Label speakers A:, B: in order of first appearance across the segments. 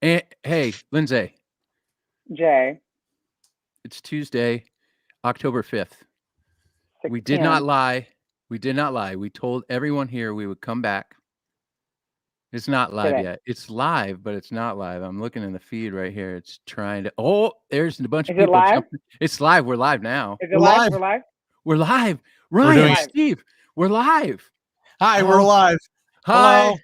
A: Hey, Lindsay,
B: Jay,
A: it's Tuesday, October 5th.
B: 6
A: We did not
B: p.m.
A: lie. We did not lie. We told everyone here we would come back. It's not live
B: today.
A: yet. It's live, but it's not live. I'm looking in the feed right here. It's trying to. Oh, there's a bunch of
B: Is it
A: people
B: live?
A: jumping. It's live. We're live now.
B: Is it
C: We're
B: live?
C: live.
B: We're live?
A: We're live.
C: We're
A: Ryan,
C: doing
B: it.
A: Steve, we're live.
C: Hi,
A: Oh.
C: we're live.
A: Hi.
C: Hello.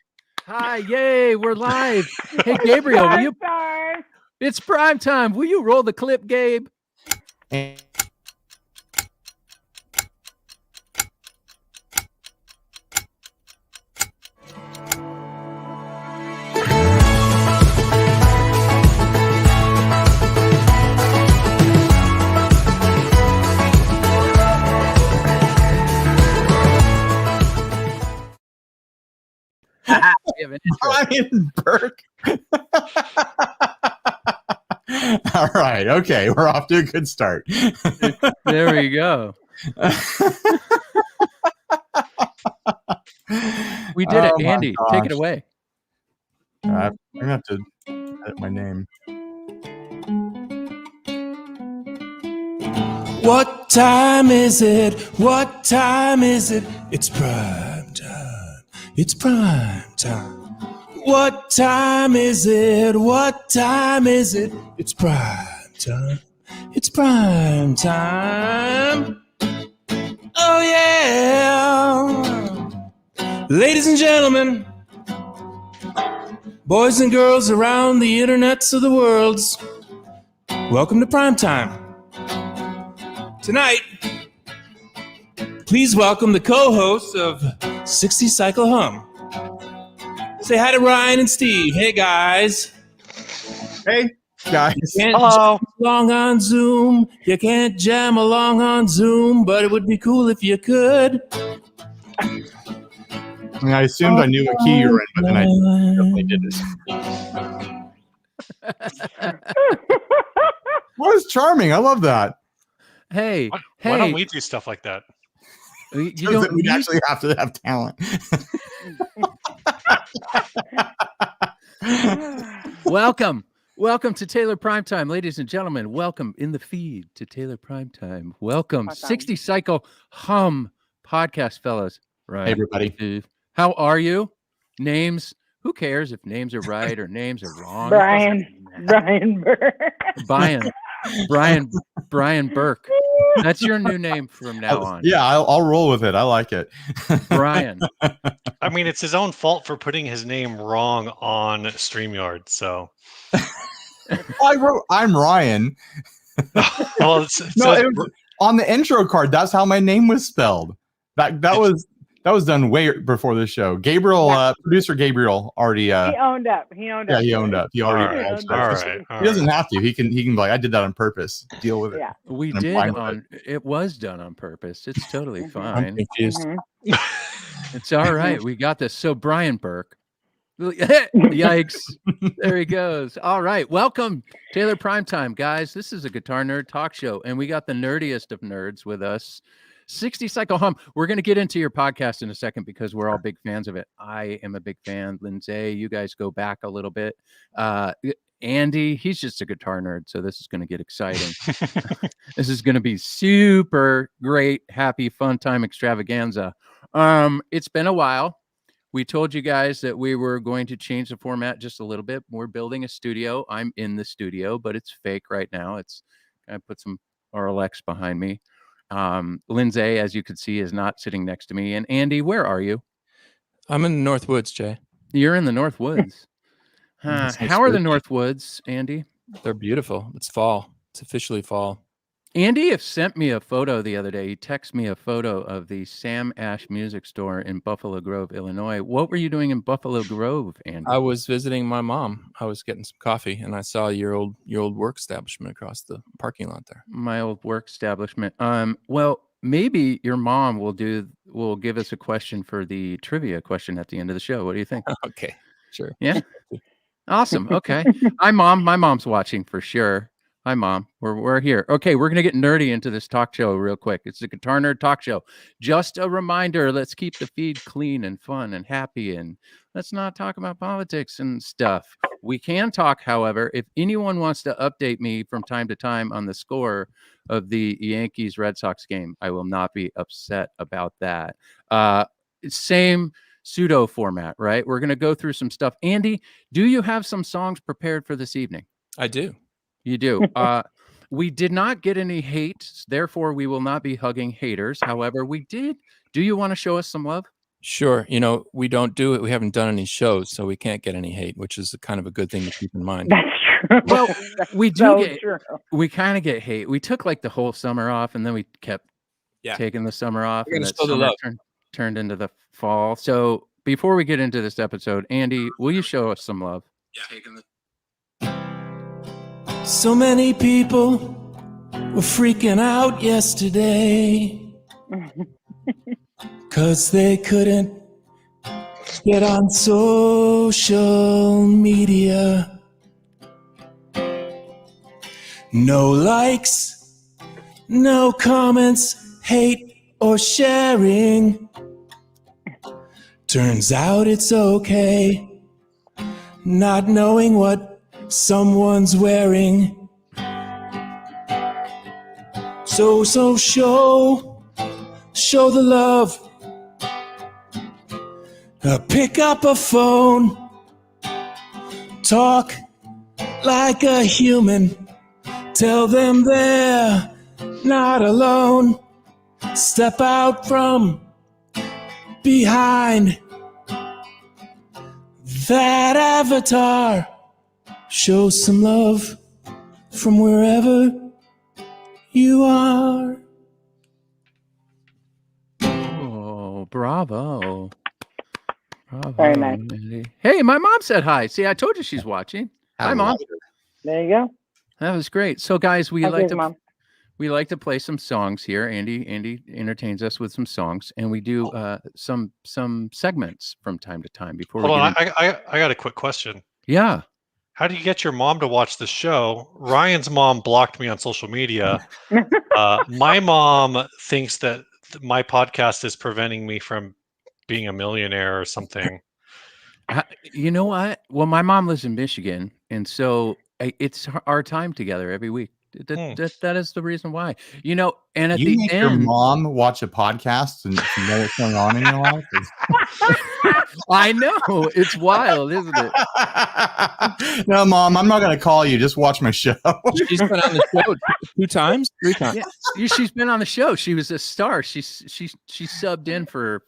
A: Hi. Yay. We're live. Hey, Gabriel, will you?
B: Time.
A: It's prime time. Will you roll the clip, Gabe?
C: Ryan Burke. All right. Okay. We're off to a good start.
A: There we go. We did it. Andy, take it away.
C: I'm going to have to edit my name.
D: What time is it? What time is it? It's prime time. It's prime time. What time is it? What time is it? It's prime time. It's prime time. Oh yeah. Ladies and gentlemen, boys and girls around the internets of the worlds, welcome to prime time. Tonight, please welcome the co-hosts of 60 Cycle Hum. Say hi to Ryan and Steve. Hey, guys.
C: Hey, guys.
D: You can't jam along on Zoom. You can't jam along on Zoom, but it would be cool if you could.
C: I assumed I knew what key you were in, but then I definitely didn't. Well, it's charming. I love that.
A: Hey,
E: why don't we do stuff like that?
A: You
C: Because
A: don't
C: we'd actually have to have talent.
A: Welcome to Taylor Primetime, ladies and gentlemen. Welcome in the feed to Taylor Primetime. Welcome, 60 Cycle Hum podcast, fellas. Right,
C: Hey, everybody.
A: How are you? Names? Who cares if names are right or names are wrong?
B: Brian Burke.
A: Brian Burke. That's your new name from now on.
C: Yeah, I'll roll with it. I like it.
A: Brian.
E: I mean, it's his own fault for putting his name wrong on StreamYard. So
C: I wrote I'm Ryan.
E: well,
C: It was on the intro card. That's how my name was spelled. That was done way before the show. Gabriel, producer Gabriel, already.
B: He owned up.
C: Yeah, he owned up. He already.
E: All right.
C: He doesn't have to. He can be like, I did that on purpose. Deal with it.
B: Yeah.
A: We
C: And
A: did
C: I'm fine
A: it was done on purpose. It's totally
D: I'm
A: fine.
D: confused.
A: It's all right. We got this. So Brian Burke. Yikes. There he goes. All right. Welcome, Taylor Primetime, guys. This is a Guitar Nerd talk show, and we got the nerdiest of nerds with us. 60 Cycle Hum. We're going to get into your podcast in a second because we're all big fans of it. I am a big fan. Lindsay, you guys go back a little bit. Andy, he's just a guitar nerd, so this is going to get exciting. This is going to be super great, happy, fun time extravaganza. It's been a while. We told you guys that we were going to change the format just a little bit. We're building a studio. I'm in the studio, but it's fake right now. I put some RLX behind me. Lindsay, as you can see, is not sitting next to me. And Andy, where are you?
D: I'm in the North Woods, Jay.
A: You're in the North Woods. How are the North Woods, Andy?
D: They're beautiful. It's fall. It's officially fall.
A: Andy have sent me a photo the other day. He texted me a photo of the Sam Ash Music Store in Buffalo Grove, Illinois. What were you doing in Buffalo Grove, Andy?
D: I was visiting my mom. I was getting some coffee, and I saw your old work establishment across the parking lot there.
A: My old work establishment. Well, maybe your mom will give us a question for the trivia question at the end of the show. What do you think?
D: Okay, sure.
A: Yeah. Awesome. Okay. My mom's watching for sure. Hi, Mom. We're here. Okay, we're gonna get nerdy into this talk show real quick. It's the Guitar Nerd Talk Show. Just a reminder: let's keep the feed clean and fun and happy, and let's not talk about politics and stuff. We can talk, however, if anyone wants to update me from time to time on the score of the Yankees Red Sox game, I will not be upset about that. Same pseudo format, right? We're gonna go through some stuff. Andy, do you have some songs prepared for this evening?
D: I do.
A: You do. We did not get any hate, therefore we will not be hugging haters. However, we did. Do you want to show us some love?
D: Sure. We don't do it. We haven't done any shows, so we can't get any hate, which is kind of a good thing to keep in mind.
B: That's true.
A: Well, we do
B: so
A: get.
B: true.
A: We kind of get hate. We took like the whole summer off, and then we kept taking the summer off,
D: We're
A: and
D: gonna
A: that
D: show the
A: summer
D: love.
A: turned into the fall. So before we get into this episode, Andy, will you show us some love?
D: So many people were freaking out yesterday 'cause they couldn't get on social media. No likes, no comments, hate or sharing. Turns out it's okay not knowing what someone's wearing. So show the love. Pick up a phone, talk like a human, tell them they're not alone. Step out from behind that avatar. Show some love from wherever you are.
A: Oh, bravo. Bravo.
B: Very nice.
A: Andy. Hey, my mom said hi. See, I told you she's watching. Hi, Mom.
B: There you go.
A: That was great. So, guys, we
B: How's
A: like
B: yours,
A: to
B: Mom?
A: play some songs here. Andy entertains us with some songs, and we do some segments from time to time before
E: Hold
A: we
E: on,
A: get
E: I got a quick question.
A: Yeah.
E: How do you get your mom to watch the show? Ryan's mom blocked me on social media. My mom thinks that my podcast is preventing me from being a millionaire or something.
A: You know what? Well, my mom lives in Michigan, and so it's our time together every week. That is the reason why. And at
C: You
A: the
C: make your
A: end,
C: mom watch a podcast and you know what's going on in your life?
A: I know it's wild, isn't it?
C: No, Mom, I'm not going to call you. Just watch my show.
D: She's been on the show 2 times, 3 times.
A: Yeah, she's been on the show. She was a star. She subbed in for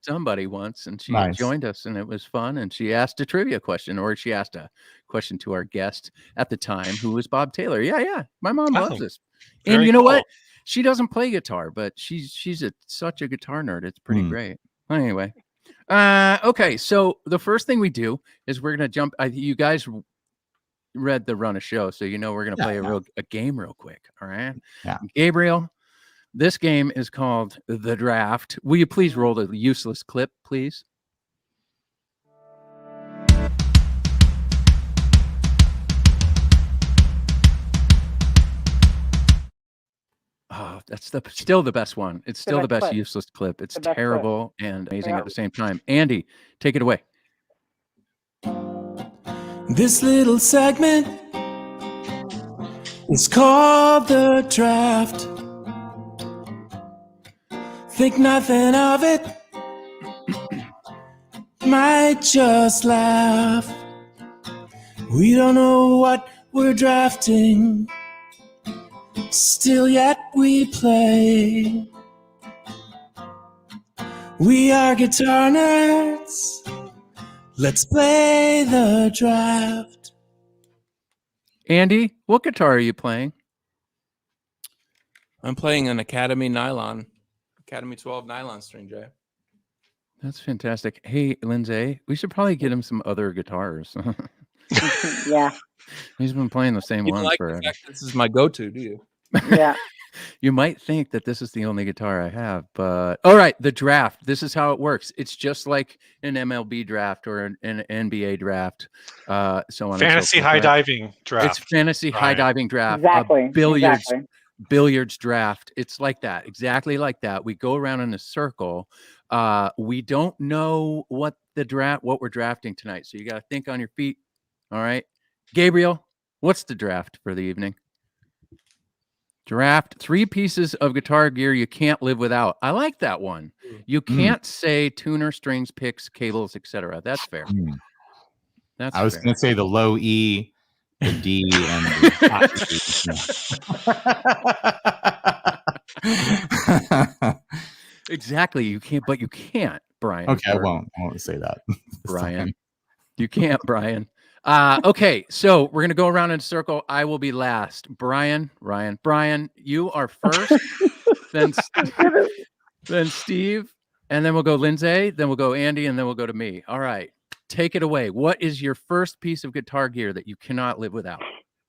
A: somebody once, and she joined us, and it was fun. And she asked a trivia question, or she asked a question to our guest at the time, who was Bob Taylor. Yeah. My mom loves this. And you know what? She doesn't play guitar, but she's such a guitar nerd. It's pretty great. Anyway, okay. So the first thing we do is we're gonna jump. You guys read the run of show, so we're gonna play a game real quick. All right.
C: Yeah.
A: Gabriel, this game is called The Draft. Will you please roll the useless clip, please? Oh, that's still the best one. It's still the best
B: clip.
A: useless clip. It's
B: The best
A: terrible and amazing at the same time. Andy, take it away.
D: This little segment is called The Draft. Think nothing of it, might just laugh. We don't know what we're drafting, still yet we play. We are guitar nerds, let's play the draft.
A: Andy, what guitar are you playing?
D: I'm playing an Academy 12 nylon string, Jay.
A: That's fantastic. Hey, Lindsay, we should probably get him some other guitars.
B: Yeah.
A: He's been playing the same
D: You don't
A: ones
D: like
A: forever.
D: the fact this is my go-to, do you?
B: Yeah.
A: You might think that this is the only guitar I have, but all right, the draft. This is how it works. It's just like an MLB draft or an NBA draft, so on.
E: Fantasy
A: and so forth,
E: high
A: right?
E: diving draft.
A: It's fantasy high
E: Right.
A: diving draft.
B: Exactly.
A: Billiards draft. It's like that, exactly like that. We go around in a circle. We don't know what we're drafting tonight, so you got to think on your feet. All right, Gabriel, what's the draft for the evening? Draft 3 pieces of guitar gear you can't live without. I like that one. You can't say tuner, strings, picks, cables, etc. That's fair. That's
C: I was
A: fair.
C: going to say the low E, the D, and the
A: Exactly. You can't, but you can't, Brian.
C: Okay, I won't say that.
A: Brian. You can't, Brian. Okay, so we're gonna go around in a circle. I will be last. Brian, you are first. then Steve, and then we'll go Lindsay. Then we'll go Andy, and then we'll go to me. All right, take it away. What is your first piece of guitar gear that you cannot live without?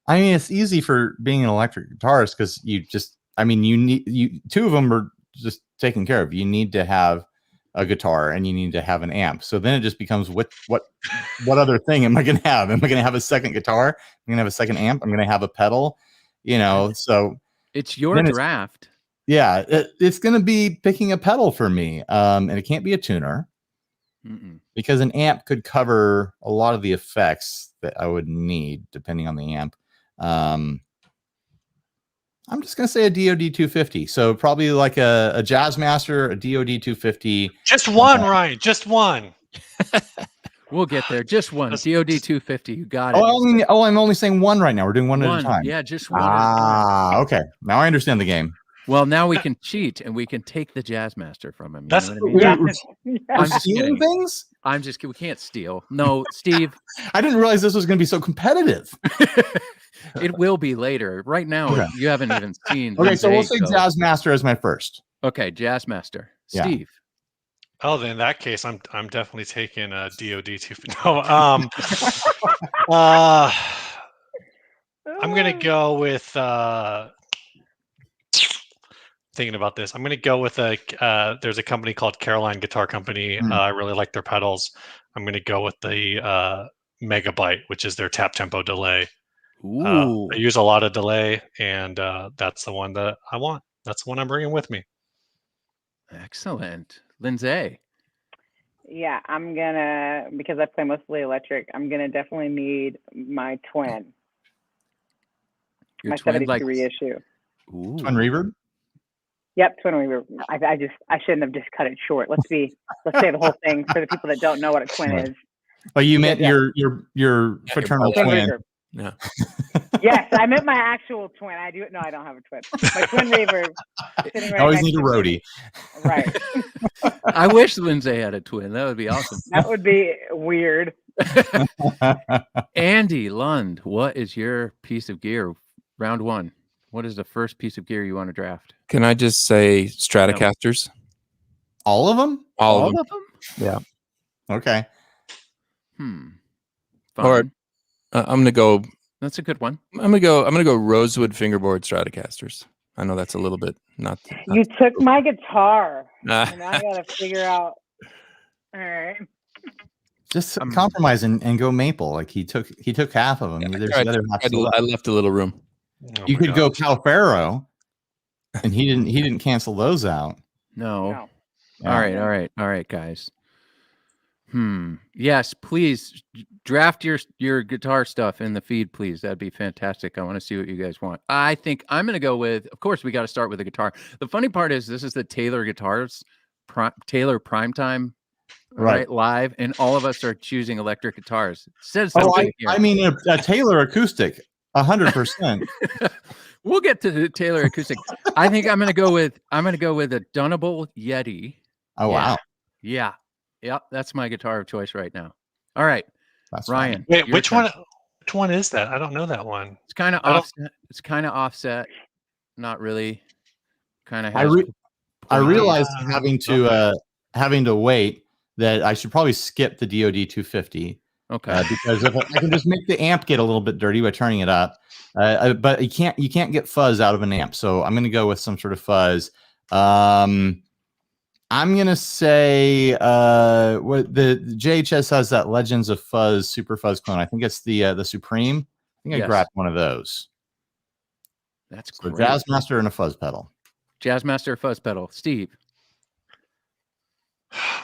C: I mean, it's easy for being an electric guitarist because you need 2 of them are just taken care of. You need to have a guitar and you need to have an amp. So then it just becomes what other thing am I going to have? Am I going to have a second guitar? I'm going to have a second amp. I'm going to have a pedal, so
A: it's your draft.
C: It's going to be picking a pedal for me. And it can't be a tuner because an amp could cover a lot of the effects that I would need depending on the amp. I'm just going to say a DOD 250. So probably like a Jazzmaster, a DOD 250.
E: Just one, Ryan. Just one.
A: We'll get there. Just one. DOD 250. You got it.
C: I'm only saying one right now. We're doing one at a time.
A: Yeah, just one.
C: Okay. Now I understand the game.
A: Well, now we can cheat and we can take the Jazzmaster from him.
E: That's
A: I'm just
C: stealing things.
A: I'm just kidding. We can't steal. No, Steve.
C: I didn't realize this was going to be so competitive.
A: It will be later. Right now, you haven't even seen.
C: Okay, so we'll say Jazzmaster as my first.
A: Okay, Jazzmaster.
C: Yeah.
A: Steve.
E: Oh, then in that case, I'm definitely taking a DOD 250. No, I'm gonna go with thinking about this. I'm gonna go with there's a company called Caroline Guitar Company. I really like their pedals. I'm gonna go with the Megabyte, which is their tap tempo delay. I use a lot of delay, and that's the one that I want. That's the one I'm bringing with me.
A: Excellent. Lindsay.
B: Yeah, I'm gonna, because I play mostly electric, I'm gonna definitely need my twin.
A: Your
B: my
A: twin
B: 73 reissue.
C: Twin reverb?
B: Yep, twin reverb. I shouldn't have just cut it short. Let's say the whole thing for the people that don't know what a twin is.
C: But you meant your fraternal twin.
A: Yeah.
B: Yes, I meant my actual twin. I don't have a twin. My twin reverb. Sitting right
C: Always
B: next
C: need a
B: to me.
C: roadie.
B: Right.
A: I wish Lindsay had a twin. That would be awesome.
B: That would be weird.
A: Andy Lund, what is your piece of gear? Round 1. What is the first piece of gear you want to draft?
D: Can I just say Stratocasters?
C: All of them?
D: All of them? Yeah.
C: Okay.
A: Fun.
D: Or I'm gonna go.
A: That's a good one.
D: I'm gonna go Rosewood fingerboard Stratocasters. I know that's a little bit not.
B: You took my guitar. And I gotta figure out. All right.
C: Just compromise and go maple. Like he took half of them.
D: I left a little room.
C: You could go Calfaro, and he didn't cancel those out.
A: No.
C: Yeah.
A: All right, guys. Yes, please draft your guitar stuff in the feed, please. That'd be fantastic. I want to see what you guys want. I think I'm going to go with, of course, we got to start with the guitar. The funny part is this is the Taylor Guitars, Taylor Primetime, right? Live, and all of us are choosing electric guitars. It says something here.
C: I mean, a Taylor acoustic, 100%.
A: We'll get to the Taylor acoustic. I think I'm going to go with a Dunnable Yeti.
C: Oh, wow.
A: Yeah. Yep, that's my guitar of choice right now. All right,
C: that's
A: Ryan.
E: Wait, which one is that? I don't know that one.
A: It's kind of offset. It's kind of offset. Not really. Kind of.
C: I realized having to wait that I should probably skip the DOD 250
A: Okay.
C: Because if I can just make the amp get a little bit dirty by turning it up, but you can't get fuzz out of an amp. So I'm going to go with some sort of fuzz. I'm going to say what the JHS has, that Legends of Fuzz Super Fuzz clone. I think it's the Supreme. I think I grabbed one of those.
A: That's
C: so
A: great.
C: Jazzmaster and a fuzz pedal.
A: Jazzmaster fuzz pedal. Steve.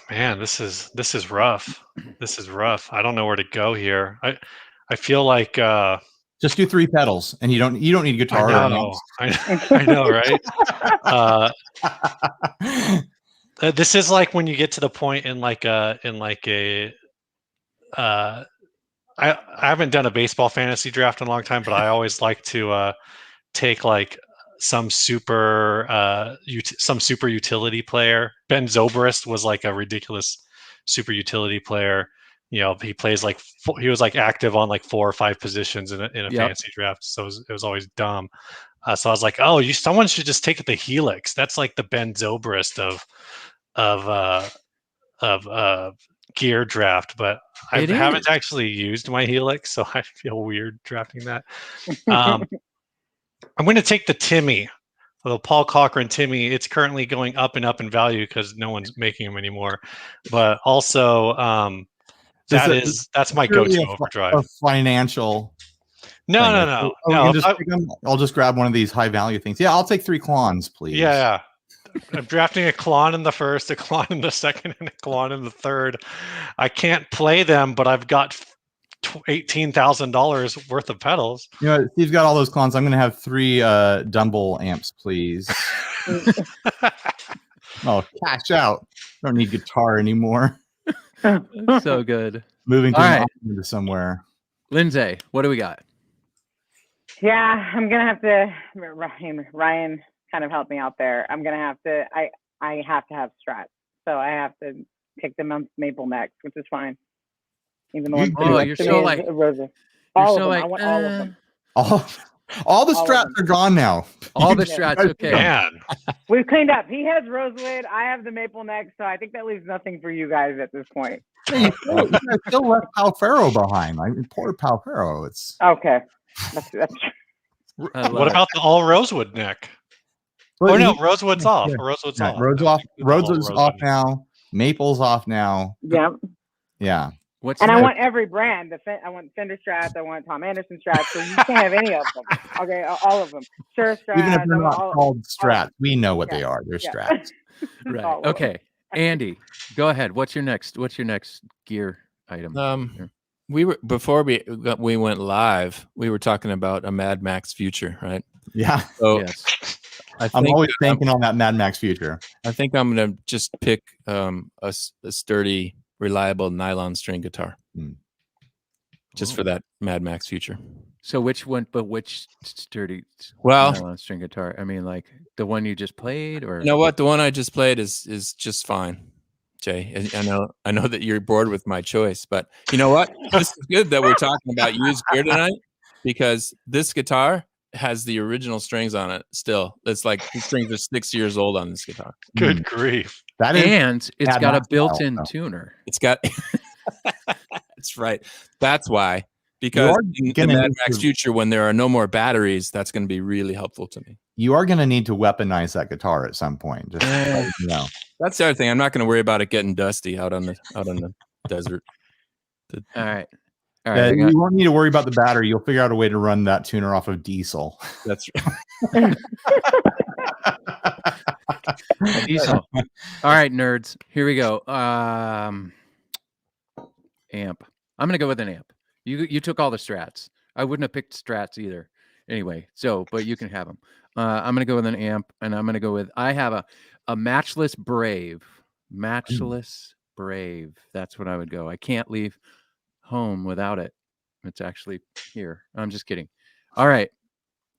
E: Man, this is rough. This is rough. I don't know where to go here. I feel like
C: just do 3 pedals, and you don't need guitar.
E: I know, I know, right? This is like when you get to the point in I haven't done a baseball fantasy draft in a long time, but I always like to take like some super utility player. Ben Zobrist was like a ridiculous super utility player. You know, he plays like he was like active on like 4 or 5 positions in a fantasy draft, so it was always dumb. So I was like, oh, someone should just take the Helix. That's like the Ben Zobrist of gear draft, but I haven't actually used my Helix, so I feel weird drafting that. I'm going to take the Timmy, the Paul Cochran Timmy. It's currently going up and up in value because no one's making them anymore. But also, that's my go-to overdrive.
C: A financial.
E: No.
C: I'll just grab one of these high value things. Yeah, I'll take 3 Klons, please.
E: Yeah. I'm drafting a Klon in the first, a Klon in the second, and a Klon in the third. I can't play them, but I've got $18,000 worth of pedals.
C: You know, Steve's got all those Klons. I'm going to have 3 Dumble amps, please. Oh, cash out. Don't need guitar anymore.
A: So good.
C: Moving to somewhere.
A: Lindsay, what do we got?
B: Yeah, I'm gonna have to. Ryan kind of helped me out there. I'm gonna have to. I have to have Strats, so I have to pick the maple necks, which is fine. Even the ones
A: you're so like
B: Rosa. All of them. I want all of them.
C: All the Strats are gone now.
A: All the Strats, okay.
E: Man.
B: We've cleaned up. He has Rosewood. I have the maple neck, so I think that leaves nothing for you guys at this point.
C: You still left Palfaro behind. I mean, poor Palfaro. It's
B: okay. That's
E: what about the all Rosewood neck? Well, no, Rosewood's off. Yeah. Rosewood's off.
C: Rosewood's off now. Maple's off now.
B: Yep.
C: Yeah.
B: I want every brand. I want Fender Strats. I want Tom Anderson Strats. So you can't have any of them. Okay, all of them. Sure Strats.
C: Even if they're not called Strats, we know what they are. They're Strats.
A: Right. Okay. Andy, go ahead. What's your next gear item?
D: Before we went live, we were talking about a Mad Max Future, right?
C: Yeah.
D: So
A: yes.
C: I'm always banking on that Mad Max Future.
D: I think I'm gonna just pick a sturdy, reliable nylon string guitar, just for that Mad Max Future.
A: So which sturdy nylon string guitar? I mean, like the one you just played, or
D: you know what? The one I just played is just fine. Jay, I know that you're bored with my choice, but you know what? This is good that we're talking about used gear tonight, because this guitar has the original strings on it still. It's like the strings are 6 years old on this guitar.
E: Good grief.
A: And it's got a built-in tuner.
D: It's got that's right. That's why. Because in the Mad Max Future, when there are no more batteries, that's going to be really helpful to me.
C: You are going to need to weaponize that guitar at some point. Just
D: That's the other thing. I'm not going to worry about it getting dusty out on the desert.
A: All right.
C: You won't need to worry about the battery. You'll figure out a way to run that tuner off of diesel.
D: That's right.
A: Diesel. All right, nerds. Here we go. Amp. I'm gonna go with an amp. You took all the Strats. I wouldn't have picked Strats either. Anyway, but you can have them. I'm gonna go with an amp, and I'm gonna go with. I have a Matchless Brave. Matchless Brave. That's what I would go. I can't leave home without it. It's actually here. I'm just kidding. All right,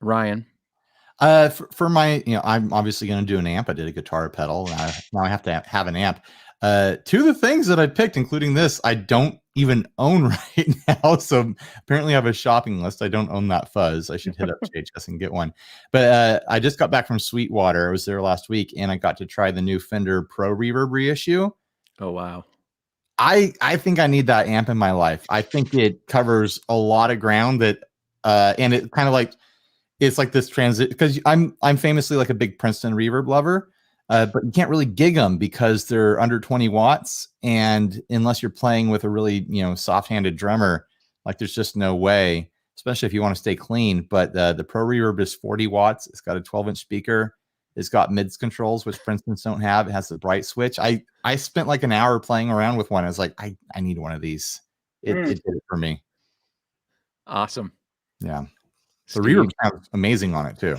A: Ryan.
C: For my, I'm obviously going to do an amp. I did a guitar pedal. Now I have to have an amp. 2 of the things that I picked, including this, I don't even own right now. So apparently I have a shopping list. I don't own that fuzz. I should hit up JHS and get one. But I just got back from Sweetwater. I was there last week, and I got to try the new Fender Pro Reverb reissue.
A: Oh, wow.
C: I think I need that amp in my life. I think it covers a lot of ground that, and it kind of like, it's like this transit, because I'm famously like a big Princeton reverb lover, but you can't really gig them because they're under 20 watts, and unless you're playing with a really soft-handed drummer, like there's just no way, especially if you want to stay clean. But the Pro Reverb is 40 watts. It's got a 12-inch speaker. It's got mids controls, which Princeton's don't have. It has the bright switch. I spent like an hour playing around with one. I was like, I need one of these. It did it for me.
A: Awesome.
C: Yeah. The
A: Steve.
C: reverb sounds amazing on it too.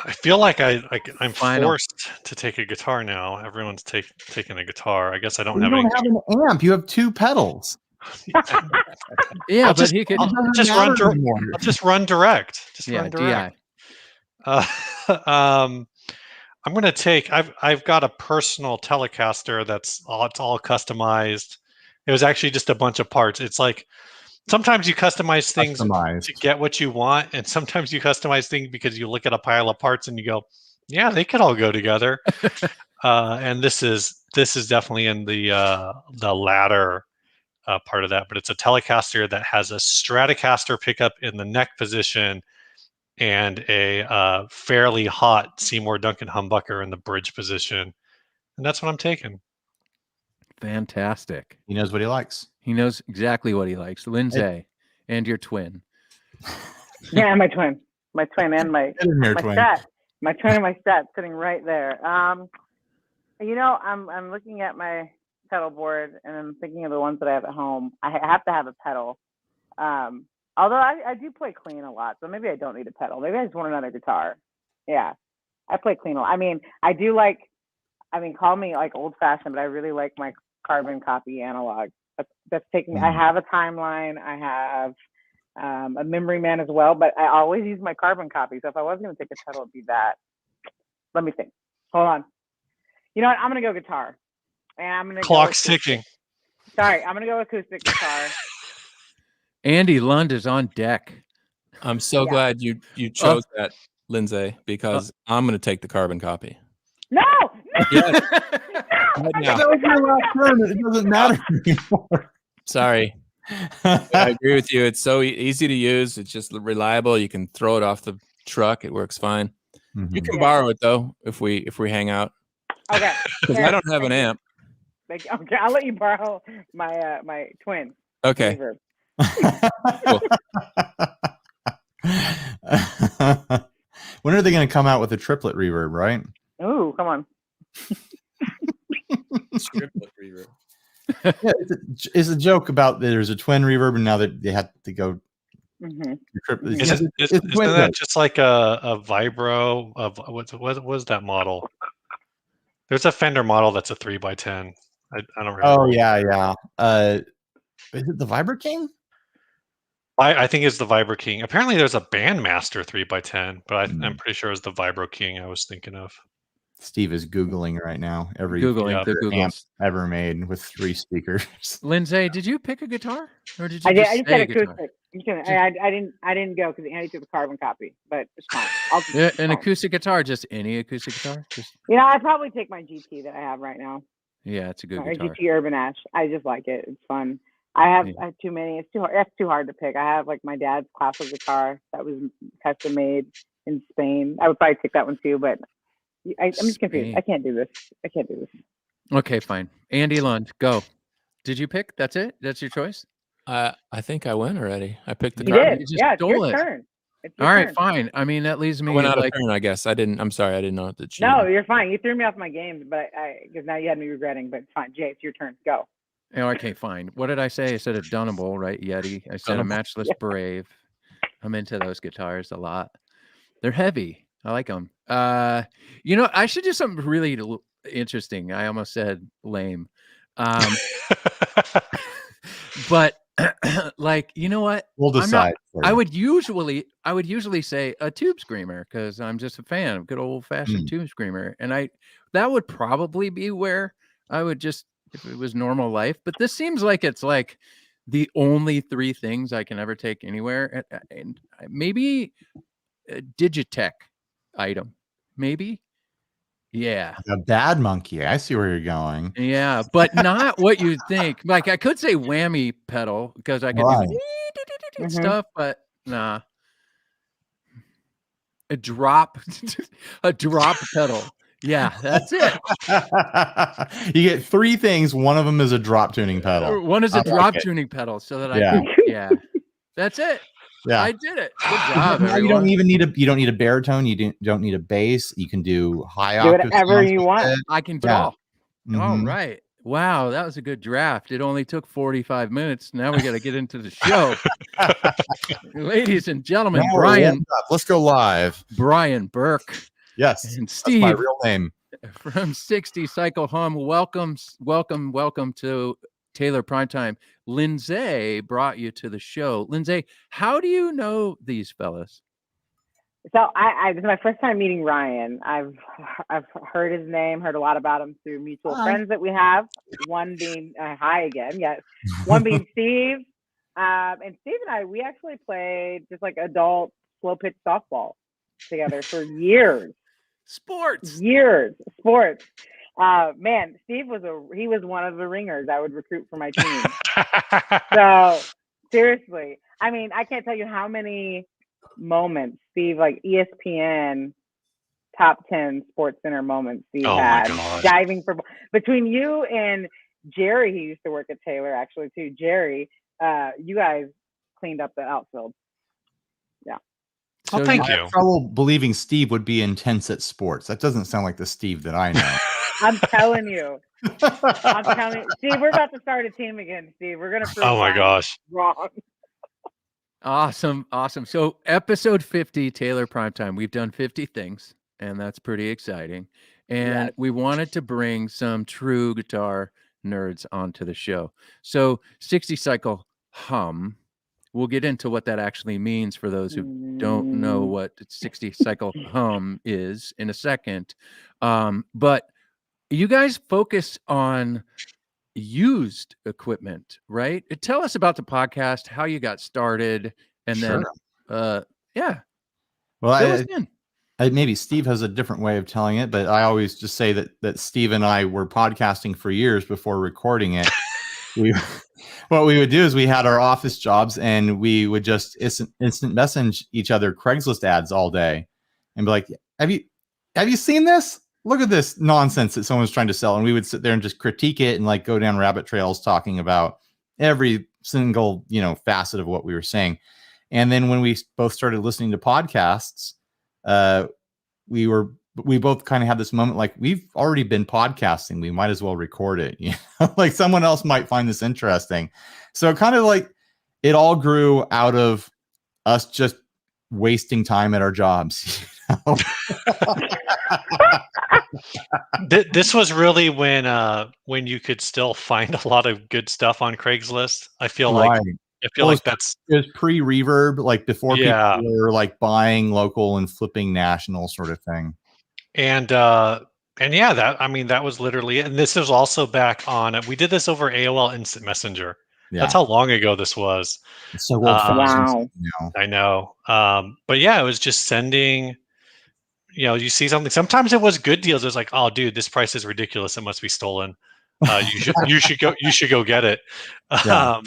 E: I feel like I'm
A: Final.
E: forced to take a guitar now. Everyone's taking a guitar. I guess I don't
C: You
E: have
C: don't
E: anything.
C: have an amp. You have 2 pedals.
A: Yeah,
E: I'll
A: but he could.
E: I'll just run direct. Just
A: Yeah,
E: run direct.
A: DI.
E: I'm gonna take. I've got a personal Telecaster it's all customized. It was actually just a bunch of parts. It's like sometimes you customize things to get what you want, and sometimes you customize things because you look at a pile of parts and you go, "Yeah, they could all go together." And this is definitely in the latter part of that. But it's a Telecaster that has a Stratocaster pickup in the neck position and a fairly hot Seymour Duncan humbucker in the bridge position, and that's what I'm taking.
A: Fantastic.
C: He knows what he likes.
A: He knows exactly what he likes. Lindsay, and your twin.
B: Yeah, my twin and my
C: twin.
B: Strat. My twin and my Strat sitting right there. I'm looking at my pedal board and I'm thinking of the ones that I have at home. I have to have a pedal. Although I do play clean a lot, so maybe I don't need a pedal. Maybe I just want another guitar. Yeah, I play clean a lot. I mean, call me like old fashioned, but I really like my carbon copy analog. That's taking me. I have a timeline. I have a memory man as well, but I always use my carbon copy. So if I was going to take a pedal, it'd be that. Let me think. Hold on. You know what? I'm going to go guitar. And I'm going to
E: Clock's ticking.
B: Sorry, I'm going to go acoustic guitar.
A: Andy Lund is on deck.
F: I'm so glad you chose that, Lindsay, because I'm going to take the carbon copy.
B: No!
F: Yes. Right now.
C: That was your last turn. It doesn't matter anymore.
F: Sorry. I agree with you. It's so easy to use. It's just reliable. You can throw it off the truck. It works fine.
C: Mm-hmm.
F: You can borrow it though if we hang out.
B: Okay.
F: Because I don't have an amp.
B: Okay, I'll let you borrow my my twin.
F: Okay.
C: Cool. When are they going to come out with a triplet reverb, right?
B: Ooh, come on.
F: Triplet reverb.
C: Yeah, it's a joke about there's a twin reverb and now that they have to go.
B: Mm-hmm.
E: Isn't that just like a vibro of what was that model? There's a Fender model that's a 3x10. I don't remember.
C: Oh yeah. Is it the Vibra King?
E: I think it's the Vibra King. Apparently there's a Bandmaster 3x10, but I'm pretty sure it's the Vibra King I was thinking of.
C: Steve is Googling right now. Every
A: Googling
C: amp ever made with 3 speakers.
A: Lindsay, did you pick a guitar, or did you?
B: I
A: just
B: said acoustic. I didn't go because Andy took the carbon copy, but it's fine.
A: An acoustic guitar, just any acoustic guitar.
B: I'd probably take my GT that I have right now.
A: Yeah, it's a good
B: My
A: guitar.
B: GT Urban Ash. I just like it. It's fun. I have too many. It's too hard. That's too hard to pick. I have like my dad's classical guitar that was custom made in Spain. I would probably take that one too, but I'm just confused. I can't do this.
A: Okay, fine. Andy Lund, go. Did you pick? That's it? That's your choice?
F: I think I went already. I picked the
B: You
F: carbon.
B: did.
A: You just
B: It's your turn.
A: All right, fine. I mean, that leaves me
F: I went out
A: like
F: of turn, I guess. I'm sorry. I didn't know that.
B: No, you're fine. You threw me off my games, but because now you had me regretting. But it's fine. Jay, it's your turn. Go.
A: Oh, okay, fine. What did I say? I said a Dunnable, right? Yeti. I said a Matchless Brave. I'm into those guitars a lot. They're heavy. I like them. I should do something really interesting. I almost said lame. But like, you know what?
C: We'll decide.
A: I would usually say a Tube Screamer because I'm just a fan of good old fashioned Tube Screamer. And that would probably be where I would just, if it was normal life, but this seems like it's like the only 3 things I can ever take anywhere. And maybe a Digitech item, maybe. Yeah.
C: A bad monkey. I see where you're going.
A: Yeah, but not what you'd think. Like I could say whammy pedal because I could
C: Right.
A: do
B: Mhm.
A: stuff, but nah. A drop, a drop pedal. Yeah, that's it.
C: You get 3 things. One of them is a drop tuning pedal.
A: One is
C: I
A: a
C: like
A: drop
C: it.
A: tuning pedal so that I
C: Yeah.
A: can, yeah. That's it.
C: Yeah.
A: I did it. Good job,
C: You
A: everyone.
C: don't even need a baritone. You don't need a bass. You can do high
B: Do
C: octave
B: whatever
C: sounds
B: you
C: with
B: want.
C: it.
A: I can do
C: Yeah.
A: all. All right. Wow, that was a good draft. It only took 45 minutes. Now we got to get into the show. Ladies and gentlemen,
C: Now we're warmed up. Let's go live.
A: Brian Burke
C: Yes,
A: and
C: that's my
A: Steve
C: real name.
A: from 60 Cycle Hum. Welcome to Taylor Primetime. Lindsay brought you to the show. Lindsay, how do you know these fellas?
B: So this is my first time meeting Ryan. I've heard his name, heard a lot about him through mutual friends that we have. One being hi again, yes. One being Steve, and Steve and I, we actually played just like adult slow pitch softball together for years.
A: Sports.
B: Man, Steve was one of the ringers I would recruit for my team. So seriously, I mean, I can't tell you how many moments Steve, like ESPN top 10 Sports Center moments Steve had diving for between you and Jerry, he used to work at Taylor actually too. Jerry, you guys cleaned up the outfield. Yeah.
E: So thank you.
C: I have trouble believing Steve would be intense at sports. That doesn't sound like the Steve that I know.
B: I'm telling you. Steve, we're about to start a team again, Steve. We're gonna prove wrong.
A: Awesome. So episode 50, Taylor Primetime. We've done 50 things, and that's pretty exciting. And we wanted to bring some true guitar nerds onto the show. So 60 Cycle Hum. We'll get into what that actually means for those who don't know what 60 Cycle Hum is in a second. But you guys focus on used equipment, right? Tell us about the podcast, how you got started, and then
C: well, maybe Steve has a different way of telling it, but I always just say that Steve and I were podcasting for years before recording it. What we would do is we had our office jobs and we would just instant message each other Craigslist ads all day and be like, have you seen this? Look at this nonsense that someone's trying to sell. And we would sit there and just critique it and like go down rabbit trails talking about every single, facet of what we were saying. And then when we both started listening to podcasts, we both kind of had this moment like, we've already been podcasting. We might as well record it. Like someone else might find this interesting. So kind of like it all grew out of us just wasting time at our jobs.
E: This was really when you could still find a lot of good stuff on Craigslist. I feel like that's
C: it was pre-reverb, like before people were like buying local and flipping national sort of thing.
E: And that was literally it. And this was also back on. We did this over AOL Instant Messenger. Yeah. That's how long ago this was.
C: It's so old-fashioned.
B: Wow.
E: I know. But yeah, it was just sending. You see something. Sometimes it was good deals. It was like, oh, dude, this price is ridiculous. It must be stolen. You should go get it.
C: Yeah.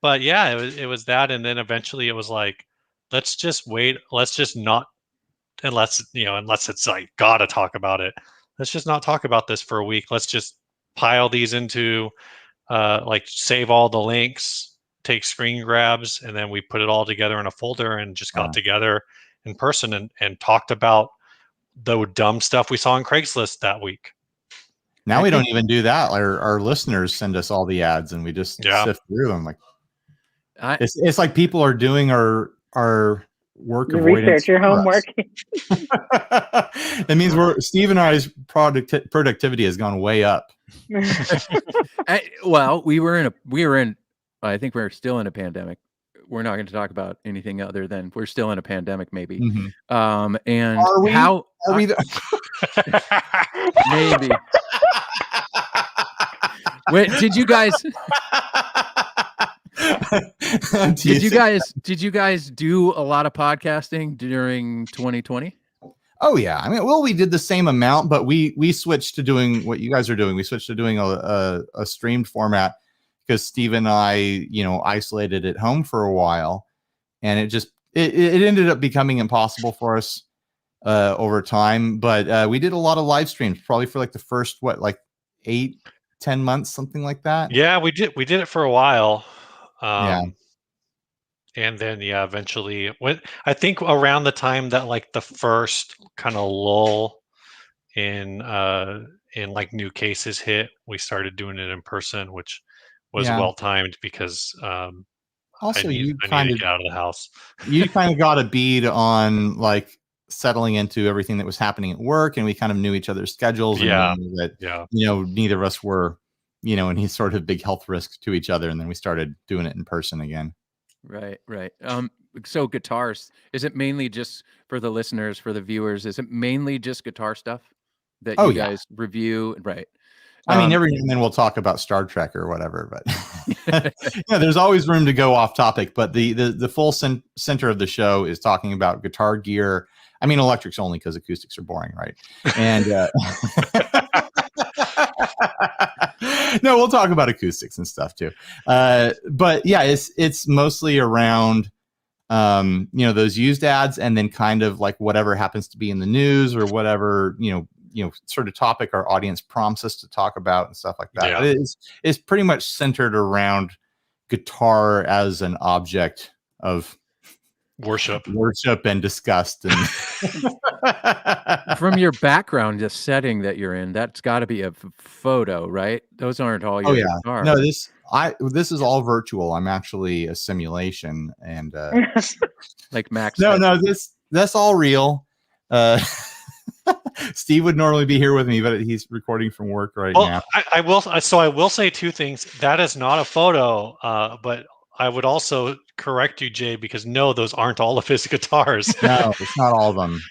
E: But yeah, it was that, and then eventually it was like, let's just wait. Let's just not, unless it's like gotta talk about it. Let's just not talk about this for a week. Let's just pile these into, save all the links, take screen grabs, and then we put it all together in a folder and just got together in person and talked about the dumb stuff we saw on Craigslist that week.
C: Now we don't even do that. Our listeners send us all the ads and we just sift through them. Like it's like people are doing our work avoidance.
B: Research your homework.
C: It means Steve and I's productivity has gone way up.
A: Well, we were in I think we're still in a pandemic. We're not going to talk about anything other than we're still in a pandemic, maybe.
C: Mm-hmm.
A: And
C: are we?
A: Maybe. Wait, did you guys did you guys do a lot of podcasting during 2020?
C: Oh yeah, I mean, well, we did the same amount, but we switched to doing what you guys are doing. We switched to doing a streamed format because Steve and I, isolated at home for a while, and it ended up becoming impossible for us over time. But we did a lot of live streams, probably for like the first 8-10 months, something like that.
E: Yeah, we did it for a while.
C: Yeah.
E: And then eventually I think around the time that like the first kind of lull in like new cases hit, we started doing it in person, which was well timed because
C: Also,
E: I needed to get out of the house.
C: You kind of got a bead on like settling into everything that was happening at work, and we kind of knew each other's schedules. And neither of us were, any sort of big health risk to each other. And then we started doing it in person again.
A: Right. So guitars, is it mainly just for the listeners, for the viewers? Is it mainly just guitar stuff that you guys review? Right.
C: I mean, every now and then we'll talk about Star Trek or whatever, but there's always room to go off topic. But the full center of the show is talking about guitar gear. I mean, electrics only because acoustics are boring, right? And no, we'll talk about acoustics and stuff too. But yeah, it's mostly around those used ads, and then kind of like whatever happens to be in the news or whatever sort of topic our audience prompts us to talk about and stuff like that. Yeah. It's pretty much centered around guitar as an object of worship and disgust. And
A: from your background, the setting that you're in, that's got to be a photo, right? Those aren't all your guitars.
C: No, this is all virtual. I'm actually a simulation, and
A: like Max.
C: No, that's all real. Steve would normally be here with me, but he's recording from work now.
E: I will say two things. That is not a photo, but I would also correct you, Jay, because no, those aren't all of his guitars.
C: No, it's not all of them.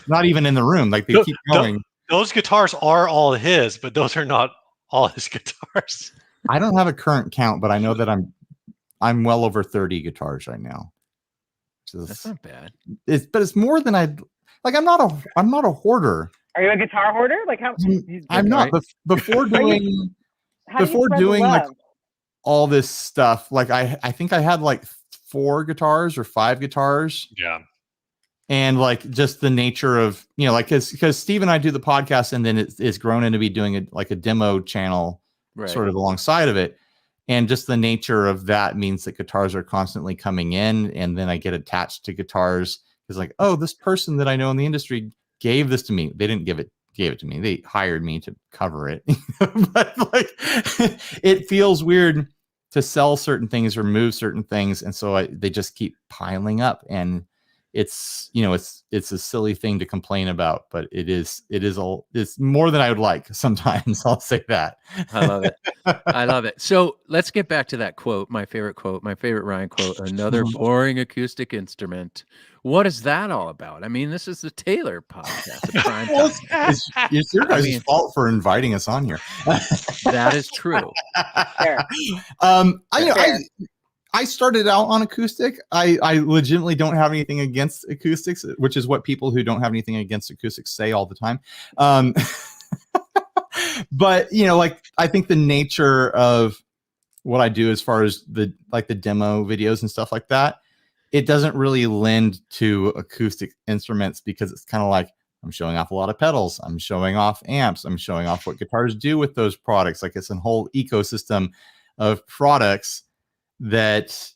C: Not even in the room. Like they keep going.
E: Those guitars are all his, but those are not all his guitars.
C: I don't have a current count, but I know that I'm well over 30 guitars right now.
A: That's not bad.
C: It's more than I'd like. I'm not a hoarder.
B: Are you a guitar hoarder? Like how?
C: I'm not. Before doing like all this stuff, like I think I had like 4 guitars or 5 guitars.
E: Yeah.
C: And like just the nature of, like because Steve and I do the podcast, and then it's grown into be doing a demo channel sort of alongside of it. And just the nature of that means that guitars are constantly coming in, and then I get attached to guitars. It's like, oh, this person that I know in the industry gave this to me. They didn't gave it to me. They hired me to cover it. But like, it feels weird to sell certain things or move certain things, and so they just keep piling up. And it's it's a silly thing to complain about, but it's more than I would like sometimes. I'll say that.
A: I love it. So let's get back to that quote, my favorite Ryan quote, another boring acoustic instrument. What is that all about? I mean, this is the Taylor podcast.
C: It's your guys' fault for inviting us on here.
A: That is true.
B: Fair.
C: I started out on acoustic. I legitimately don't have anything against acoustics, which is what people who don't have anything against acoustics say all the time. But I think the nature of what I do as far as the demo videos and stuff like that, it doesn't really lend to acoustic instruments, because it's kind of like I'm showing off a lot of pedals. I'm showing off amps. I'm showing off what guitars do with those products. Like it's a whole ecosystem of products that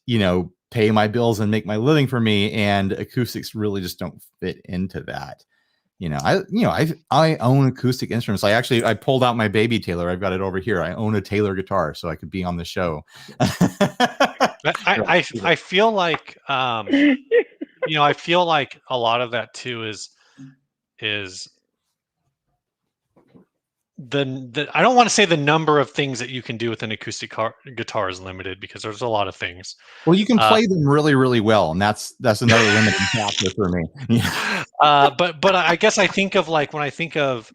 C: pay my bills and make my living for me, and acoustics really just don't fit into that. I own acoustic instruments. I pulled out my baby Taylor. I've got it over here. I own a Taylor guitar so I could be on the show.
E: I feel like I feel like a lot of that too is the I don't want to say the number of things that you can do with an acoustic guitar is limited, because there's a lot of things.
C: Well, you can play them really, really well, and that's another limiting factor for me.
E: But I guess I think of when I think of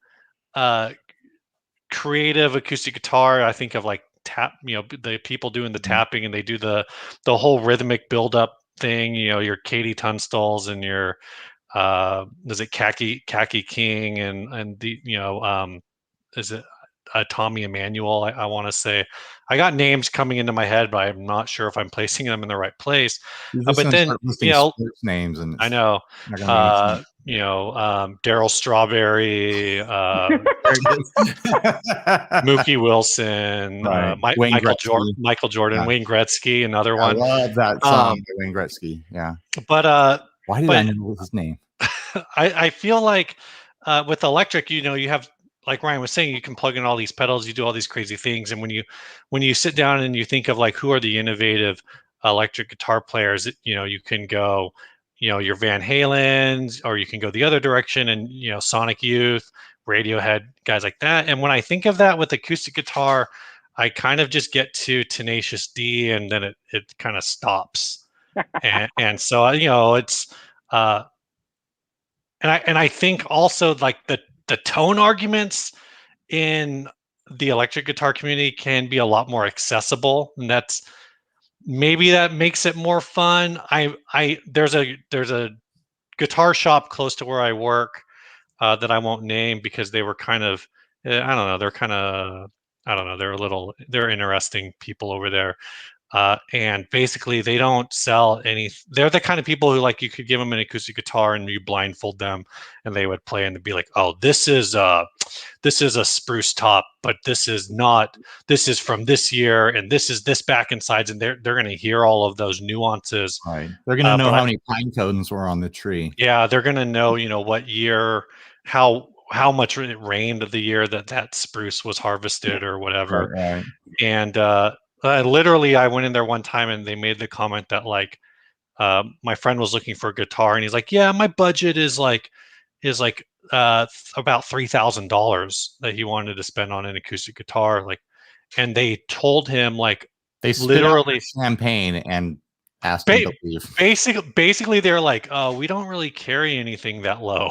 E: creative acoustic guitar, I think of like tap. The people doing the tapping, and they do the whole rhythmic build up thing. Your Katie Tunstall's and your is it Khaki King and the is it Tommy Emmanuel? I want to say. I got names coming into my head, but I'm not sure if I'm placing them in the right place. But then
C: sports names, and
E: I know, Daryl Strawberry, Mookie Wilson,
C: right.
E: Michael Jordan,
C: Yeah.
E: Wayne Gretzky, another one.
C: I love that song by Wayne Gretzky. Yeah.
E: But
C: why did I know his name?
E: I feel like with electric, you have, like Ryan was saying, you can plug in all these pedals, you do all these crazy things, and when you sit down and you think of like who are the innovative electric guitar players, you can go, your Van Halens, or you can go the other direction, and Sonic Youth, Radiohead, guys like that. And when I think of that with acoustic guitar, I kind of just get to Tenacious D, and then it kind of stops. and so it's and I think also like the tone arguments in the electric guitar community can be a lot more accessible, and that makes it more fun. There's a guitar shop close to where I work that I won't name because they were kind of, I don't know, they're interesting people over there. And basically they don't sell any. They're the kind of people who, like, you could give them an acoustic guitar and you blindfold them and they would play and they'd be like, oh, this is a spruce top, but this is from this year, and this is this back and sides, and they're going to hear all of those nuances.
C: Right. They're going to know how many pine cones were on the tree.
E: Yeah, they're going to know, what year, how much it rained the year that spruce was harvested or whatever.
C: Right. And
E: literally, I went in there one time and they made the comment that, like, my friend was looking for a guitar, and he's like, yeah, my budget is about $3,000 that he wanted to spend on an acoustic guitar. Like, and they told him, like,
C: they literally champagne and asked him to leave.
E: Basically, they're like, oh, we don't really carry anything that low.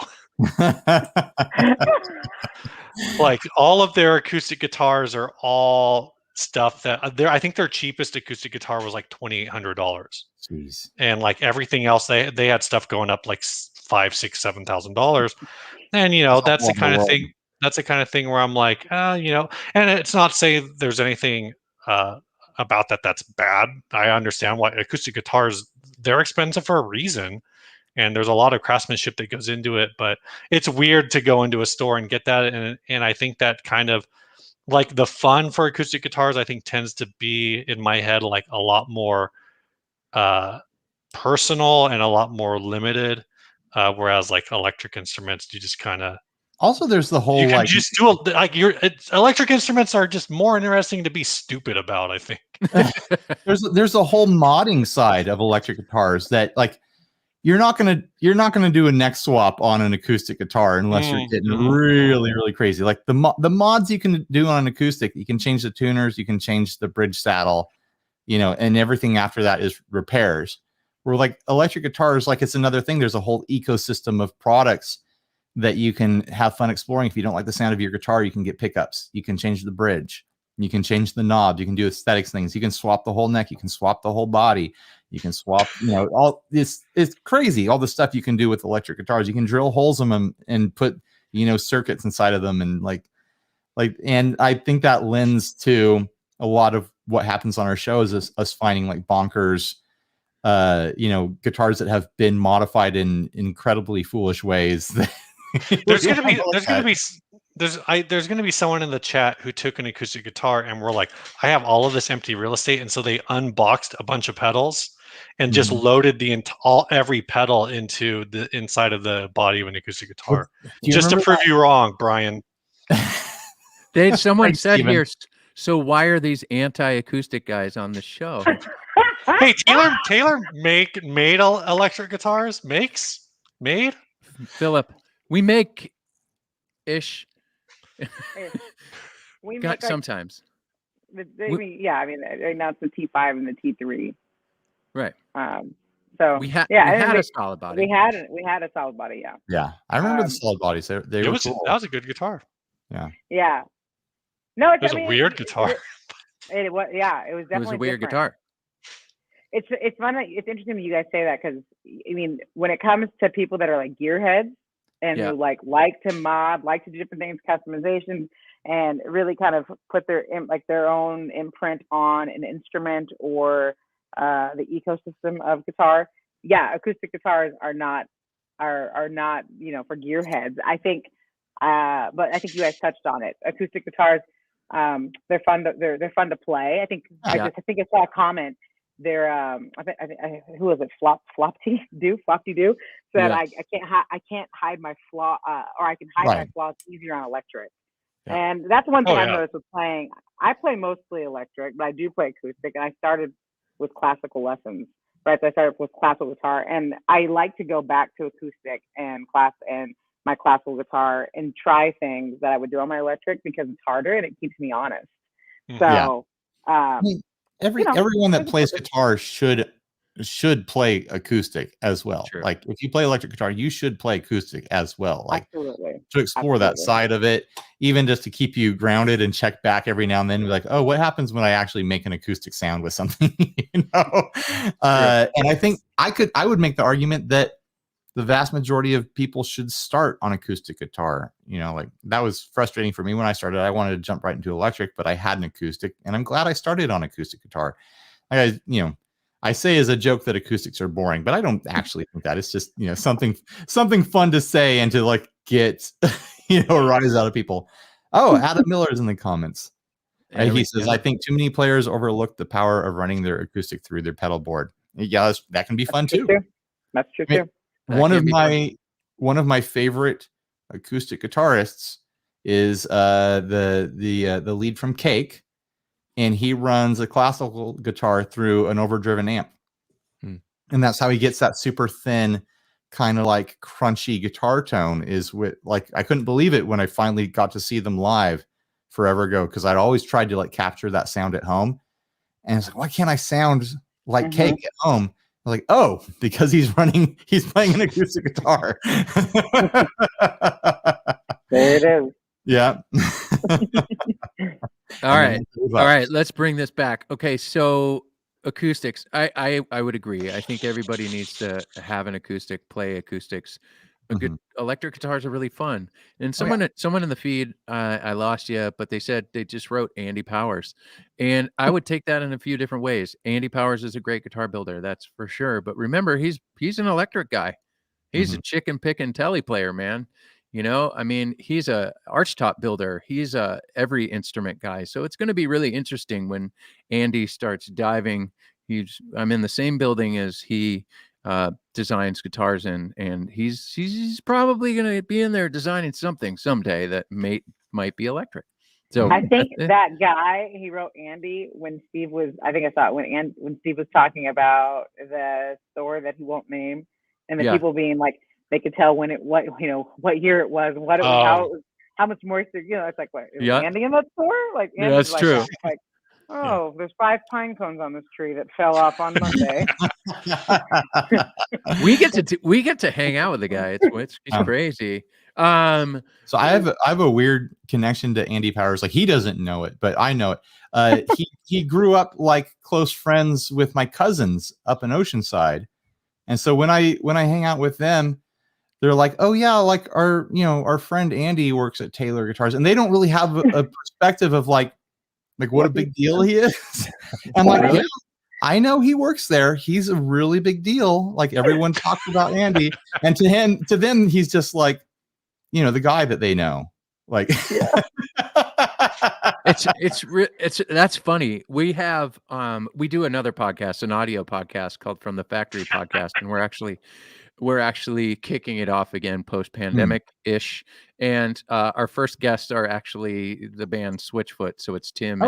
E: Like, all of their acoustic guitars are all stuff that I think their cheapest acoustic guitar was like $2,800.
C: Jeez.
E: And like everything else, they had stuff going up like $5,000, $6,000, $7,000. And that's the kind of thing. That's the kind of thing where I'm like, and it's not to say there's anything about that's bad. I understand why acoustic guitars, they're expensive for a reason, and there's a lot of craftsmanship that goes into it. But it's weird to go into a store and get that, and I think that kind of, like, the fun for acoustic guitars, I think, tends to be, in my head, like a lot more personal and a lot more limited, whereas like electric instruments, you just kind of,
C: also there's the whole, like,
E: just do electric instruments are just more interesting to be stupid about, I think.
C: there's a whole modding side of electric guitars that, like, you're not gonna do a neck swap on an acoustic guitar unless you're getting really, really crazy. Like the mods you can do on an acoustic, you can change the tuners, you can change the bridge saddle, and everything after that is repairs. Where, like, electric guitars, like, it's another thing. There's a whole ecosystem of products that you can have fun exploring. If you don't like the sound of your guitar, you can get pickups, you can change the bridge, you can change the knob, you can do aesthetics things, you can swap the whole neck, you can swap the whole body. You can swap, all this. It's crazy. All the stuff you can do with electric guitars. You can drill holes in them and put, circuits inside of them, and and I think that lends to a lot of what happens on our shows, is us finding, like, bonkers, guitars that have been modified in incredibly foolish ways.
E: There's gonna be someone in the chat who took an acoustic guitar and were like, I have all of this empty real estate, and so they unboxed a bunch of pedals and just loaded every pedal into the inside of the body of an acoustic guitar, just to prove you wrong, Brian.
A: Someone said here, so why are these anti-acoustic guys on the show?
E: Hey, Taylor made electric guitars. Made
A: Philip, we make ish.
B: We
A: got sometimes.
B: Right now it's the T5 and the T3.
A: Right.
B: So
A: we had a solid body.
B: We had a solid body. Yeah.
C: Yeah, I remember the solid bodies. They were cool.
E: That was a good guitar.
B: Yeah. Yeah. No,
E: it was a weird guitar.
B: It was. Yeah, it was definitely.
A: It was a weird
B: different.
A: guitar.
B: it's fun. It's interesting that you guys say that, because I mean, when it comes to people that are like gearheads and
A: Yeah.
B: who like to mod, like to do different things, customizations, and really kind of put their own imprint on an instrument or the ecosystem of guitar. Yeah, acoustic guitars are not for gearheads. I think, but I think you guys touched on it. Acoustic guitars, they're fun. They're fun to play. I think I think I saw a comment. They're who was it? Flopty do said I can't hide my flaw, or I can hide my flaws easier on electric.
F: Yeah.
B: And that's one thing I've
E: yeah.
B: noticed with playing. I play mostly electric, but I do play acoustic, and I started with classical lessons. Right, so I started with classical guitar, and I like to go back to acoustic and my classical guitar and try things that I would do on my electric, because it's harder and it keeps me honest. So,
C: I mean, everyone that plays guitar should play acoustic as well.
A: Sure.
C: Like, if you play electric guitar, you should play acoustic as well. Like,
B: absolutely.
C: to explore that side of it, even just to keep you grounded and check back every now and then. Be like, oh, what happens when I actually make an acoustic sound with something? And I think I would make the argument that the vast majority of people should start on acoustic guitar. Like, that was frustrating for me when I started. I wanted to jump right into electric, but I had an acoustic, and I'm glad I started on acoustic guitar. I say as a joke that acoustics are boring, but I don't actually think that. It's just, something fun to say and to like get, a rise out of people. Oh, Adam Miller's in the comments. He says, I think too many players overlook the power of running their acoustic through their pedal board. Yeah, that can be fun too.
B: That's true too.
C: One of my favorite acoustic guitarists is the lead from Cake, and he runs a classical guitar through an overdriven amp. And that's how he gets that super thin, kind of like crunchy guitar tone. Is with, like, I couldn't believe it when I finally got to see them live forever ago, because I'd always tried to like capture that sound at home, and it's like, why can't I sound like Cake at home? I'm like, oh, because he's playing an acoustic guitar.
B: There it is.
C: Yeah.
A: All right. Let's bring this back. Okay, so acoustics. I would agree. I think everybody needs to have an acoustic, play acoustics. Electric guitars are really fun. And someone in the feed, I lost you, but they said they just wrote Andy Powers, and I would take that in a few different ways. Andy Powers is a great guitar builder, that's for sure. But remember, he's an electric guy. He's a chicken picking telly player, man. I mean, he's a archtop builder. He's a every instrument guy. So it's going to be really interesting when Andy starts diving. I'm in the same building as he designs guitars in, and he's probably going to be in there designing something someday that might be electric. So
B: I think that guy, he wrote Andy when Steve was, I think I saw it when Steve was talking about the store that he won't name, and the people being like, they could tell what year it was, what it was, how it was, how much moisture. It's like, what, is Andy in that store? Like, Andy's
A: that's true.
B: Like, oh, there's 5 pine cones on this tree that fell off on Monday.
A: we get to hang out with the guy. It's crazy.
C: So I have a weird connection to Andy Powers. Like, he doesn't know it, but I know it. He grew up like close friends with my cousins up in Oceanside, and so when I hang out with them, they're like, oh yeah, like our friend Andy works at Taylor Guitars, and they don't really have a perspective of like what a big deal he is. I'm like, really? Yeah, I know he works there. He's a really big deal. Like, everyone talks about Andy, and to them, he's just like, the guy that they know. Like,
A: that's funny. We have we do another podcast, an audio podcast called From the Factory Podcast, and we're actually kicking it off again post-pandemic-ish. And our first guests are actually the band Switchfoot. So it's Tim